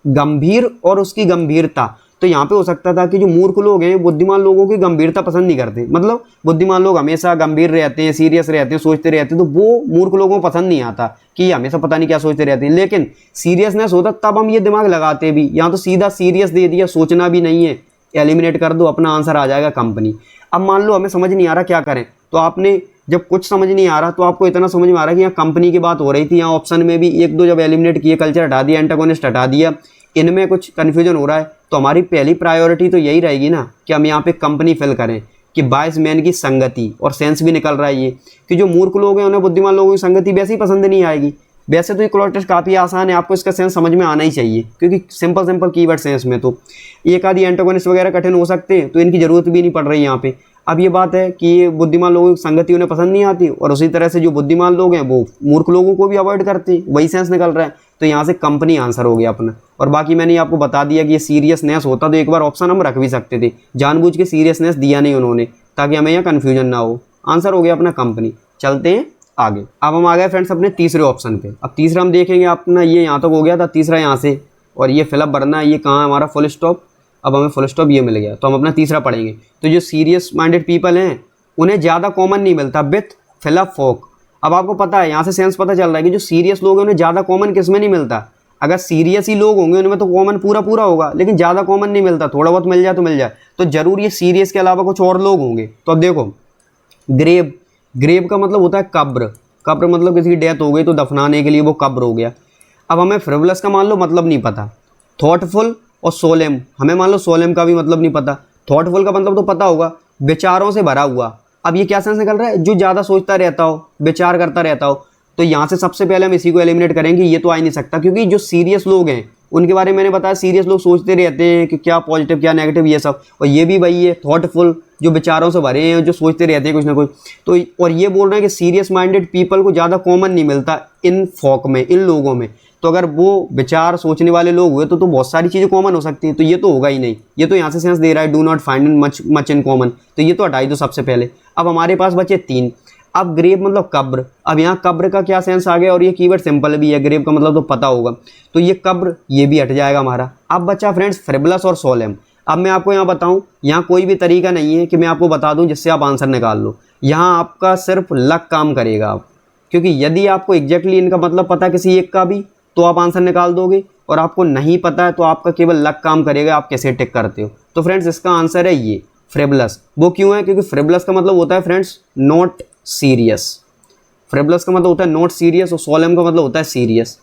गंभीर और उसकी गंभीरता। तो यहाँ पे हो सकता था कि जो मूर्ख लोग हैं बुद्धिमान लोगों की गंभीरता पसंद नहीं करते, मतलब बुद्धिमान लोग हमेशा गंभीर रहते हैं, सीरियस रहते हैं, सोचते रहते हैं, तो वो मूर्ख लोगों को पसंद नहीं आता कि हमेशा पता नहीं क्या सोचते रहते हैं। लेकिन सीरियसनेस होता तब हम ये दिमाग लगाते भी। यहाँ तो सीधा सीरियस दे दिया, सोचना भी नहीं है, एलिमिनेट कर दो, अपना आंसर आ जाएगा कंपनी। अब मान लो हमें समझ नहीं आ रहा क्या करें, तो आपने जब कुछ समझ नहीं आ रहा तो आपको इतना समझ में आ रहा है कि यहाँ कंपनी की बात हो रही थी, यहाँ ऑप्शन में भी 1-2 जब एलिमिनेट किए, कल्चर हटा दिया, एंटागोनिस्ट हटा दिया, इनमें कुछ कन्फ्यूजन हो रहा है, तो हमारी पहली प्रायोरिटी तो यही रहेगी ना कि हम यहाँ पे कंपनी फिल करें कि बायसमैन की संगति, और सेंस भी निकल रहा है ये कि जो मूर्ख लोग हैं उन्हें बुद्धिमान लोगों की संगति वैसे ही पसंद नहीं आएगी। वैसे तो ये क्लॉज टेस्ट काफ़ी आसान है, आपको इसका सेंस समझ में आना ही चाहिए क्योंकि सिंपल कीवर्ड सेंस में तो एक आधी एंटागोनिस्ट वगैरह कठिन हो सकते हैं, तो इनकी ज़रूरत भी नहीं पड़ रही यहाँ पे। अब ये बात है कि ये बुद्धिमान लोगों की संगति उन्हें पसंद नहीं आती, और उसी तरह से जो बुद्धिमान लोग हैं वो मूर्ख लोगों को भी अवॉइड करते हैं, वही सेंस निकल रहा है। तो यहाँ से कंपनी आंसर हो गया अपना। और बाकी मैंने आपको बता दिया कि ये सीरियसनेस होता तो एक बार ऑप्शन हम रख भी सकते थे, जानबूझ के सीरियसनेस दिया नहीं उन्होंने ताकि हमें यहाँ कन्फ्यूजन ना हो। आंसर हो गया अपना कंपनी। चलते हैं आगे। अब हम आ गए फ्रेंड्स अपने तीसरे ऑप्शन पे। अब तीसरा हम देखेंगे अपना, ये यहाँ तक हो गया था, तीसरा यहाँ से, और ये फिलअप भरना है, ये कहाँ है हमारा फुल स्टॉप। अब हमें फुल स्टॉप ये मिल गया, तो हम अपना तीसरा पढ़ेंगे। तो जो सीरियस माइंडेड पीपल हैं उन्हें ज़्यादा कॉमन नहीं मिलता विथ फिलअप फोक। अब आपको पता है, यहाँ से सेंस पता चल रहा है कि जो सीरियस लोग हैं उन्हें ज़्यादा कॉमन किस में नहीं मिलता। अगर सीरियस ही लोग होंगे उनमें तो कॉमन पूरा होगा, लेकिन ज़्यादा कॉमन नहीं मिलता, थोड़ा बहुत मिल जाए तो मिल जाए। तो जरूर ये सीरियस के अलावा कुछ और लोग होंगे। तो अब देखो, ग्रेव, ग्रेव का मतलब होता है कब्र। कब्र मतलब किसी की डेथ हो गई तो दफनाने के लिए वो कब्र हो गया। अब हमें फ्रिवलस का मान लो मतलब नहीं पता, थॉटफुल और सोलेम, हमें मान लो सोलेम का भी मतलब नहीं पता। थॉटफुल का मतलब तो पता होगा, विचारों से भरा हुआ। अब ये क्या सेंस निकल रहा है, जो ज़्यादा सोचता रहता हो, विचार करता रहता हो। तो यहाँ से सबसे पहले हम इसी को एलिमिनेट करेंगे, ये तो आ ही नहीं सकता, क्योंकि जो सीरियस लोग हैं उनके बारे में मैंने बताया, सीरियस लोग सोचते रहते हैं कि क्या पॉजिटिव क्या नेगेटिव ये सब, और ये भी वही है थॉटफुल, जो विचारों से भरे हैं, जो सोचते रहते हैं कुछ ना कुछ। तो और ये बोल रहे हैं कि सीरियस माइंडेड पीपल को ज़्यादा कॉमन नहीं मिलता इन फोक में, इन लोगों में। तो अगर वो विचार सोचने वाले लोग हुए तो बहुत सारी चीज़ें कॉमन हो सकती हैं, तो ये तो होगा ही नहीं। ये तो यहाँ से सेंस दे रहा है, do not find much in common, तो ये तो हटाई दो सबसे पहले। अब हमारे पास बचे 3। अब ग्रेव मतलब कब्र। अब यहाँ कब्र का क्या सेंस आ गया, और ये कीवर्ड सिंपल भी है, ग्रेव का मतलब तो पता होगा, तो ये कब्र ये भी हट जाएगा हमारा। अब बचा फ्रेंड्स फ्रिवलस और सोलेम। अब मैं आपको यहाँ बताऊँ, यहाँ कोई भी तरीका नहीं है कि मैं आपको बता दूँ जिससे आप आंसर निकाल लो। यहाँ आपका सिर्फ लक काम करेगा आप, क्योंकि यदि आपको एग्जैक्टली इनका मतलब पता किसी एक का भी तो आप आंसर निकाल दोगे, और आपको नहीं पता है तो आपका केवल लक काम करेगा, आप कैसे टिक करते हो। तो फ्रेंड्स इसका आंसर है ये फ्रिवलस। वो क्यों है, क्योंकि फ्रिवलस का मतलब होता है फ्रेंड्स नॉट सीरियस। फ्रिवलस का मतलब होता है नॉट सीरियस, और सोलेम का मतलब होता है सीरियस।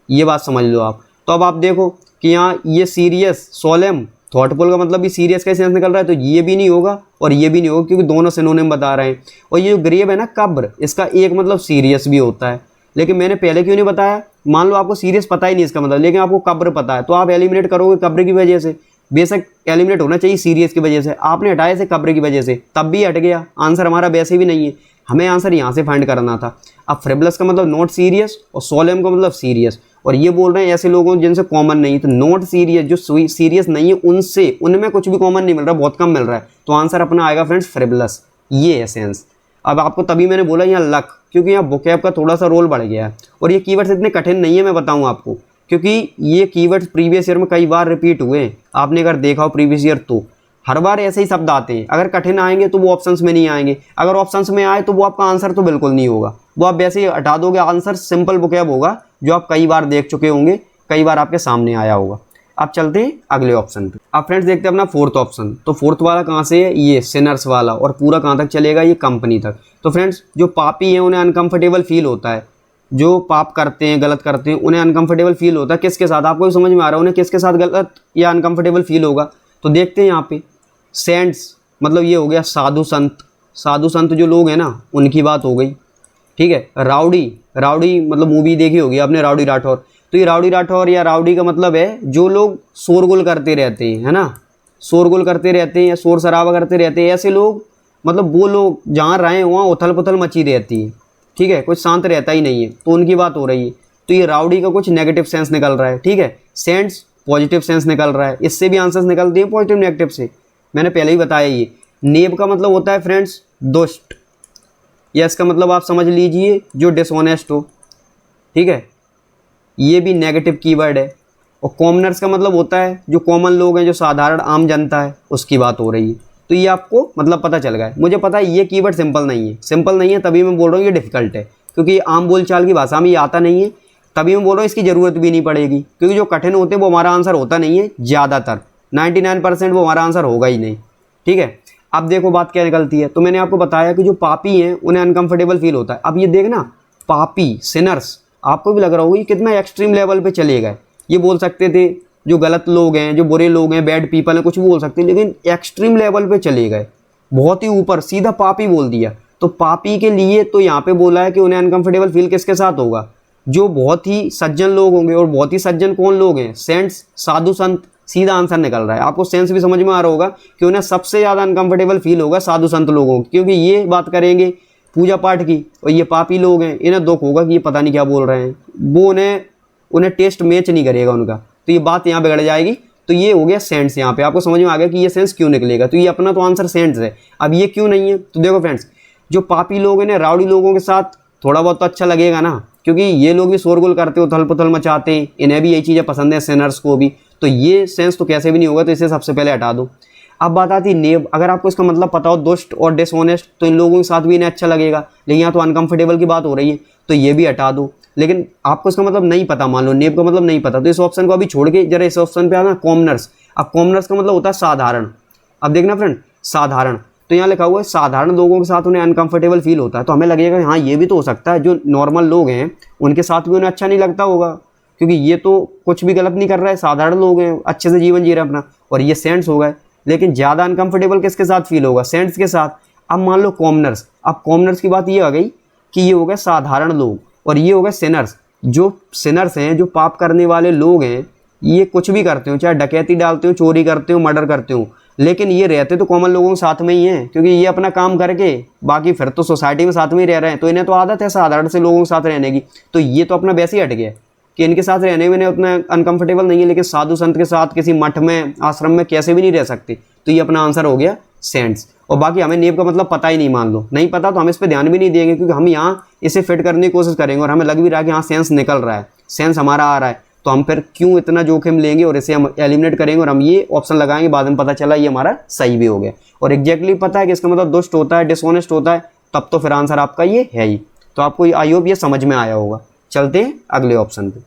ये बात समझ लो आप। तो अब आप देखो कि यहाँ ये सीरियस, सोलेम, थॉटफुल का मतलब भी सीरियस का सेंस निकल रहा है, तो ये भी नहीं होगा और ये भी नहीं होगा, क्योंकि दोनों सिनोनिम बता रहे हैं। और ये जो ग्रेव है ना कब्र, इसका एक मतलब सीरियस भी होता है, लेकिन मैंने पहले क्यों नहीं बताया। मान लो आपको सीरियस पता ही नहीं इसका मतलब, लेकिन आपको कब्र पता है, तो आप एलिमिनेट करोगे कब्र की वजह से। बेशक एलिमिनेट होना चाहिए सीरियस की वजह से, आपने हटाया से कब्र की वजह से, तब भी हट गया। आंसर हमारा वैसे भी नहीं है, हमें आंसर यहाँ से फाइंड करना था। अब फ्रिवलस का मतलब नॉट सीरियस और सोलेम का मतलब सीरियस, और ये बोल रहे हैं ऐसे लोगों जिनसे कॉमन नहीं, तो नॉट सीरियस जो सीरियस नहीं है उनसे, उनमें कुछ भी कॉमन नहीं मिल रहा, बहुत कम मिल रहा है, तो आंसर अपना आएगा फ्रेंड्स फ्रिवलस। ये है सेंस। अब आपको तभी मैंने बोला यहाँ लक, क्योंकि यहाँ वोकैब का थोड़ा सा रोल बढ़ गया है, और ये कीवर्ड्स इतने कठिन नहीं है, मैं बताऊँ आपको, क्योंकि ये कीवर्ड्स प्रीवियस ईयर में कई बार रिपीट हुए। आपने अगर देखा हो प्रीवियस ईयर तो हर बार ऐसे ही शब्द आते हैं। अगर कठिन आएंगे तो वो ऑप्शंस में नहीं आएंगे, अगर ऑप्शंस में आए तो वो आपका आंसर तो बिल्कुल नहीं होगा, वो आप वैसे ही हटा दोगे। आंसर सिंपल वोकैब होगा जो आप कई बार देख चुके होंगे, कई बार आपके सामने आया होगा। अब चलते हैं अगले ऑप्शन पे। अब फ्रेंड्स देखते हैं अपना फोर्थ ऑप्शन। तो फोर्थ वाला कहाँ से है, ये सिनर्स वाला, और पूरा कहाँ तक चलेगा, ये कंपनी तक। तो फ्रेंड्स जो पापी हैं उन्हें अनकंफर्टेबल फील होता है, जो पाप करते हैं, गलत करते हैं, उन्हें अनकंफर्टेबल फील होता है किसके साथ? आपको भी समझ में आ रहा है उन्हें किसके साथ गलत या अनकंफर्टेबल फील होगा? तो देखते हैं यहाँ पे सेंट्स मतलब ये हो गया साधु संत। साधु संत जो लोग हैं ना उनकी बात हो गई, ठीक है। राउडी, राउडी मतलब मूवी देखी होगी आपने राउडी राठौर। तो ये राउडी राठौर या राउडी का मतलब है जो लोग शोरगुल करते रहते हैं, है ना, शोरगुल करते रहते हैं या शोर शराबा करते रहते हैं, ऐसे लोग मतलब वो लोग जहाँ रहें वहाँ उथल पुथल मची रहती है, ठीक है, कुछ शांत रहता ही नहीं है, तो उनकी बात हो रही है। तो ये राउडी का कुछ नेगेटिव सेंस निकल रहा है, ठीक है। सेंट्स पॉजिटिव सेंस निकल रहा है, इससे भी आंसर्स निकलते हैं पॉजिटिव नेगेटिव से, मैंने पहले ही बताया। ये नेब का मतलब होता है फ्रेंड्स दुष्ट, या इसका मतलब आप समझ लीजिए जो डिसऑनेस्ट हो, ठीक है, ये भी नेगेटिव कीवर्ड है। और कॉमनर्स का मतलब होता है जो कॉमन लोग हैं, जो साधारण आम जनता है, उसकी बात हो रही है। तो ये आपको मतलब पता चल गया है। मुझे पता है ये कीवर्ड सिंपल नहीं है, सिंपल नहीं है तभी मैं बोल रहा हूँ ये डिफिकल्ट है, क्योंकि ये आम बोलचाल की भाषा में ये आता नहीं है, तभी मैं बोल रहा हूँ इसकी ज़रूरत भी नहीं पड़ेगी, क्योंकि जो कठिन होते हैं वो हमारा आंसर होता नहीं है, ज़्यादातर 99% वो हमारा आंसर होगा ही नहीं, ठीक है। अब देखो बात क्या निकलती है। तो मैंने आपको बताया कि जो पापी हैं उन्हें अनकंफर्टेबल फील होता है। अब ये देखना पापी, सिनर्स, आपको भी लग रहा होगा ये कितना एक्सट्रीम लेवल पे चले गए। ये बोल सकते थे जो गलत लोग हैं, जो बुरे लोग हैं, बैड पीपल हैं, कुछ भी बोल सकते हैं, लेकिन एक्सट्रीम लेवल पे चले गए, बहुत ही ऊपर सीधा पापी बोल दिया। तो पापी के लिए तो यहाँ पे बोला है कि उन्हें अनकंफर्टेबल फील किसके साथ होगा? जो बहुत ही सज्जन लोग होंगे। और बहुत ही सज्जन कौन लोग हैं? सेंट्स, साधु संत, सीधा आंसर निकल रहा है। आपको सेंस भी समझ में आ रहा होगा कि उन्हें सबसे ज़्यादा अनकंफर्टेबल फील होगा साधु संत लोगों की, क्योंकि ये बात करेंगे पूजा पाठ की, और ये पापी लोग हैं, इन्हें दुख होगा कि ये पता नहीं क्या बोल रहे हैं, वो उन्हें टेस्ट मैच नहीं करेगा उनका, तो ये बात यहाँ बिगड़ जाएगी। तो ये हो गया सेंट्स। यहाँ पे आपको समझ में आ गया कि ये सेंस क्यों निकलेगा। तो ये अपना तो आंसर सेंट्स है। अब ये क्यों नहीं है? तो देखो फ्रेंड्स, जो पापी लोग हैं ना राउडी लोगों के साथ थोड़ा बहुत तो अच्छा लगेगा ना, क्योंकि ये लोग भी शोरगुल करते हो, उथल पुथल मचाते हैं, इन्हें भी यही चीज़ें पसंद है, सिनर्स को भी। तो ये सेंस तो कैसे भी नहीं होगा, तो इसे सबसे पहले हटा दो। अब बात आती है नेब। अगर आपको इसका मतलब पता हो दुष्ट और डिसऑनेस्ट, तो इन लोगों के साथ भी इन्हें अच्छा लगेगा, लेकिन यहाँ तो अनकंफर्टेबल की बात हो रही है, तो ये भी हटा दो। लेकिन आपको इसका मतलब नहीं पता, मान लो नेब का मतलब नहीं पता, तो इस ऑप्शन को अभी छोड़ के जरा इस ऑप्शन पे आना कॉमनर्स। अब कॉमनर्स का मतलब होता है साधारण। अब देखना फ्रेंड, साधारण, तो यहाँ लिखा हुआ है साधारण लोगों के साथ उन्हें अनकंफर्टेबल फील होता है। तो हमें लगेगा हाँ ये भी तो हो सकता है, जो नॉर्मल लोग हैं उनके साथ भी उन्हें अच्छा नहीं लगता होगा, क्योंकि ये तो कुछ भी गलत नहीं कर रहा है, साधारण लोग हैं, अच्छे से जीवन जी रहे हैं अपना, और ये सेंट्स हो गए। लेकिन ज़्यादा अनकंफर्टेबल किसके साथ फील होगा? सेंट्स के साथ। अब मान लो कॉमनर्स। अब कॉमनर्स की बात ये आ गई कि ये हो गए साधारण लोग, और ये हो गए सिनर्स। जो सिनर्स हैं, जो पाप करने वाले लोग हैं, ये कुछ भी करते हो, चाहे डकैती डालते हो, चोरी करते हो, मर्डर करते हो, लेकिन ये रहते तो कॉमन लोगों के साथ में ही हैं, क्योंकि ये अपना काम करके बाकी फिर तो सोसाइटी में साथ में ही रह रहे हैं, तो इन्हें तो आदत है साधारण से लोगों के साथ रहने की। तो ये तो अपना वैसे ही हट गया कि इनके साथ रहने में उतना अनकंफर्टेबल नहीं है, लेकिन साधु संत के साथ किसी मठ में, आश्रम में कैसे भी नहीं रह सकते। तो ये अपना आंसर हो गया सेंट्स। और बाकी हमें नेब का मतलब पता ही नहीं, मान लो नहीं पता, तो हम इस पर ध्यान भी नहीं देंगे, क्योंकि हम यहाँ इसे फिट करने की कोशिश करेंगे और हमें लग भी रहा है कि हाँ सेंस निकल रहा है, सेंस हमारा आ रहा है, तो हम फिर क्यों इतना जोखिम लेंगे और इसे हम एलिमिनेट करेंगे और हम ये ऑप्शन लगाएंगे। बाद में पता चला ये हमारा सही भी हो गया, और एग्जैक्टली पता है कि इसका मतलब दुष्ट होता है, डिसऑनेस्ट होता है, तब तो फिर आंसर आपका ये है ही। तो आपको आई होप ये समझ में आया होगा। चलते हैं अगले ऑप्शन पे।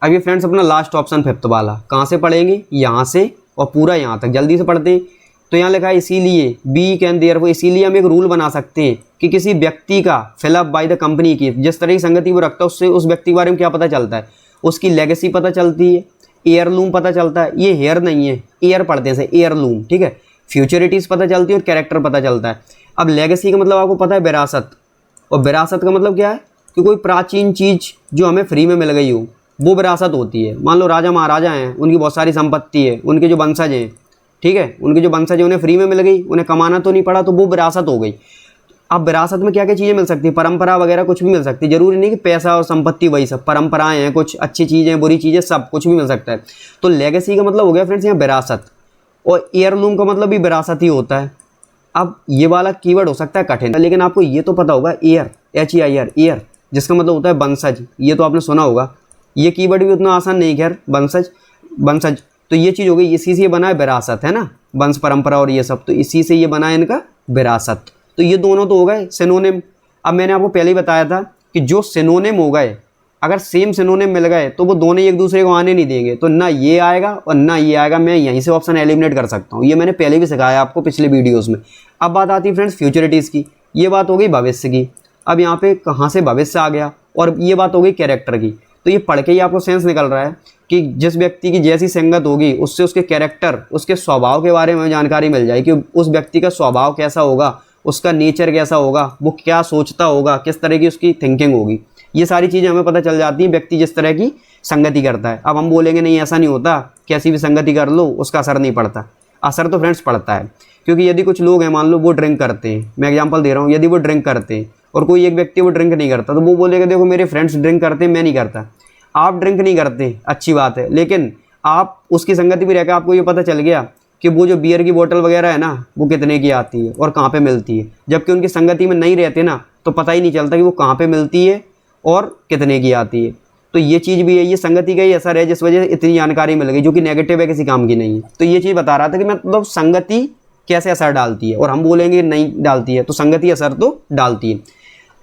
अब ये फ्रेंड्स अपना लास्ट ऑप्शन फिफ्थ वाला, कहाँ से पढ़ेंगे? यहाँ से और पूरा यहाँ तक, जल्दी से पढ़ते हैं। तो यहाँ लिखा है इसीलिए बी कैन देयरफॉर, इसीलिए हम एक रूल बना सकते हैं कि किसी व्यक्ति का फिलअप बाय द कंपनी की, जिस तरह की संगति वो रखता है उससे उस व्यक्ति के बारे में क्या पता चलता है? उसकी लेगेसी पता चलती है, एयरलूम पता चलता है, ये हेयर नहीं है, एयर पढ़ते हैं एयरलूम, ठीक है, फ्यूचरिटीज़ पता चलती है और कैरेक्टर पता चलता है। अब लेगेसी का मतलब आपको पता है विरासत, और विरासत का मतलब क्या है कि कोई प्राचीन चीज़ जो हमें फ्री में मिल गई हो, वो विरासत होती है। मान लो राजा महाराजा हैं, उनकी बहुत सारी संपत्ति है, उनके जो वंशज हैं, ठीक है, उनके जो वंशज हैं उन्हें फ्री में मिल गई, उन्हें कमाना तो नहीं पड़ा, तो वो विरासत हो गई। अब विरासत में क्या क्या चीज़ें मिल सकती है? परंपरा वगैरह कुछ भी मिल सकती है, जरूरी नहीं कि पैसा और संपत्ति, वही सब परंपराएं हैं, कुछ अच्छी चीज़ें, बुरी चीज़ें, सब कुछ भी मिल सकता है। तो लेगेसी का मतलब हो गया फ्रेंड्स यहाँ विरासत, और एयरलूम का मतलब भी विरासत ही होता है। अब ये वाला कीवर्ड हो सकता है कठिन, लेकिन आपको ये तो पता होगा एयर, HEIR, एयर, जिसका मतलब होता है वंशज, ये तो आपने सुना होगा। ये कीवर्ड भी उतना आसान नहीं, खैर वंशज, वंशज, तो ये चीज़ हो गई, इसी से ये बना है विरासत, है ना, वंश परंपरा और ये सब, तो इसी से ये बना है इनका विरासत। तो ये दोनों तो हो गए सिनोनिम। अब मैंने आपको पहले ही बताया था कि जो सिनोनिम हो गए, अगर सेम सिनोनिम मिल गए तो वो दोनों एक दूसरे को आने नहीं देंगे, तो ना ये आएगा और ना ये आएगा, मैं यहीं से ऑप्शन एलिमिनेट कर सकता हूँ। ये मैंने पहले भी सिखाया आपको पिछले वीडियोज़ में। अब बात आती है फ्रेंड्स फ्यूचरिटीज़ की, ये बात हो गई भविष्य की। अब यहाँ पे कहाँ से भविष्य आ गया? और ये बात हो गई कैरेक्टर की। तो ये पढ़ के ही आपको सेंस निकल रहा है कि जिस व्यक्ति की जैसी संगत होगी उससे उसके कैरेक्टर, उसके स्वभाव के बारे में जानकारी मिल जाएगी कि उस व्यक्ति का स्वभाव कैसा होगा, उसका नेचर कैसा होगा, वो क्या सोचता होगा, किस तरह की उसकी थिंकिंग होगी। ये सारी चीज़ें हमें पता चल जाती हैं व्यक्ति जिस तरह की संगति करता है। अब हम बोलेंगे नहीं ऐसा नहीं होता, कैसी भी संगति कर लो उसका असर नहीं पड़ता। असर तो फ्रेंड्स पड़ता है, क्योंकि यदि कुछ लोग हैं, मान लो वो ड्रिंक करते हैं, मैं एग्जांपल दे रहा हूँ, यदि वो ड्रिंक करते हैं और कोई एक व्यक्ति वो ड्रिंक नहीं करता, तो वो बोलेगा देखो मेरे फ्रेंड्स ड्रिंक करते हैं, मैं नहीं करता। आप ड्रिंक नहीं करते, अच्छी बात है, लेकिन आप उसकी संगति में रहकर आपको ये पता चल गया कि वो जो बियर की बोतल वगैरह है ना, वो कितने की आती है और कहाँ पे मिलती है। जबकि उनकी संगति में नहीं रहते ना, तो पता ही नहीं चलता कि वो कहाँ पे मिलती है और कितने की आती है। तो ये चीज़ भी है, ये संगति का ही असर है जिस वजह से इतनी जानकारी मिल गई, जो कि नेगेटिव है, किसी काम की नहीं है। तो ये चीज़ बता रहा था कि मतलब संगति कैसे असर डालती है, और हम बोलेंगे नहीं डालती है, तो संगति असर तो डालती है।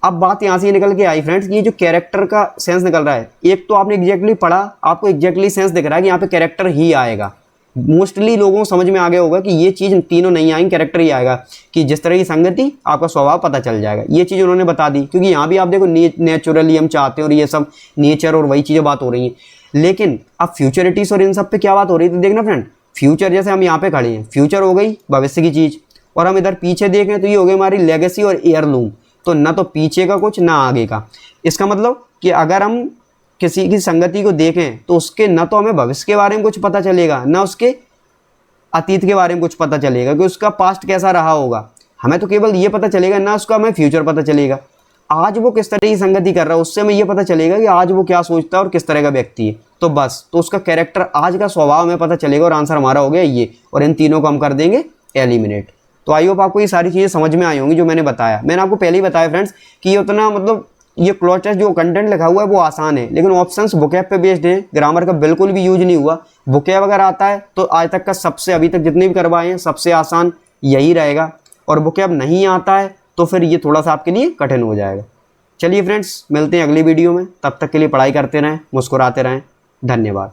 अब बात यहाँ से ये निकल के आई फ्रेंड्स, ये जो कैरेक्टर का सेंस निकल रहा है, एक तो आपने एग्जैक्टली पढ़ा, आपको एग्जैक्टली सेंस दिख रहा है कि यहाँ पे कैरेक्टर ही आएगा। मोस्टली लोगों को समझ में आ गया होगा कि ये चीज़ तीनों नहीं आएंगी, कैरेक्टर ही आएगा, कि जिस तरह की संगति आपका स्वभाव पता चल जाएगा। ये चीज़ उन्होंने बता दी, क्योंकि यहाँ भी आप देखो नेचुरली हम चाहते हैं और ये सब नेचर और वही चीज़ें बात हो रही हैं। लेकिन अब फ्यूचरिटीज और इन सब पे क्या बात हो रही थी, देखना फ्रेंड, फ्यूचर जैसे हम यहाँ पे खड़े हैं, फ्यूचर हो गई भविष्य की चीज़, और हम इधर पीछे देखें तो ये हो गई हमारी लेगेसी और एयरलूम। तो ना तो पीछे का कुछ ना आगे का। इसका मतलब कि अगर हम किसी की संगति को देखें तो उसके न तो हमें भविष्य के बारे में कुछ पता चलेगा, ना उसके अतीत के बारे में कुछ पता चलेगा कि उसका पास्ट कैसा रहा होगा। हमें तो केवल ये पता चलेगा, ना उसका हमें फ्यूचर पता चलेगा, आज वो किस तरह की संगति कर रहा है, उससे हमें ये पता चलेगा कि आज वो क्या सोचता है और किस तरह का व्यक्ति है। तो बस, तो उसका कैरेक्टर, आज का स्वभाव हमें पता चलेगा, और आंसर हमारा हो गया ये। और इन तीनों को हम कर देंगे एलिमिनेट। तो आई होप आपको ये सारी चीज़ें समझ में आई होंगी जो मैंने बताया। मैंने आपको पहले ही बताया फ्रेंड्स कि ये उतना मतलब ये क्लॉज टेस्ट जो कंटेंट लिखा हुआ है वो आसान है, लेकिन ऑप्शंस वोकैब पे बेस्ड है, ग्रामर का बिल्कुल भी यूज नहीं हुआ। वोकैब अगर आता है तो आज तक का सबसे, अभी तक जितने भी करवाए हैं सबसे आसान यही रहेगा, और वोकैब नहीं आता है तो फिर ये थोड़ा सा आपके लिए कठिन हो जाएगा। चलिए फ्रेंड्स, मिलते हैं अगली वीडियो में, तब तक के लिए पढ़ाई करते रहें, मुस्कुराते रहें। धन्यवाद।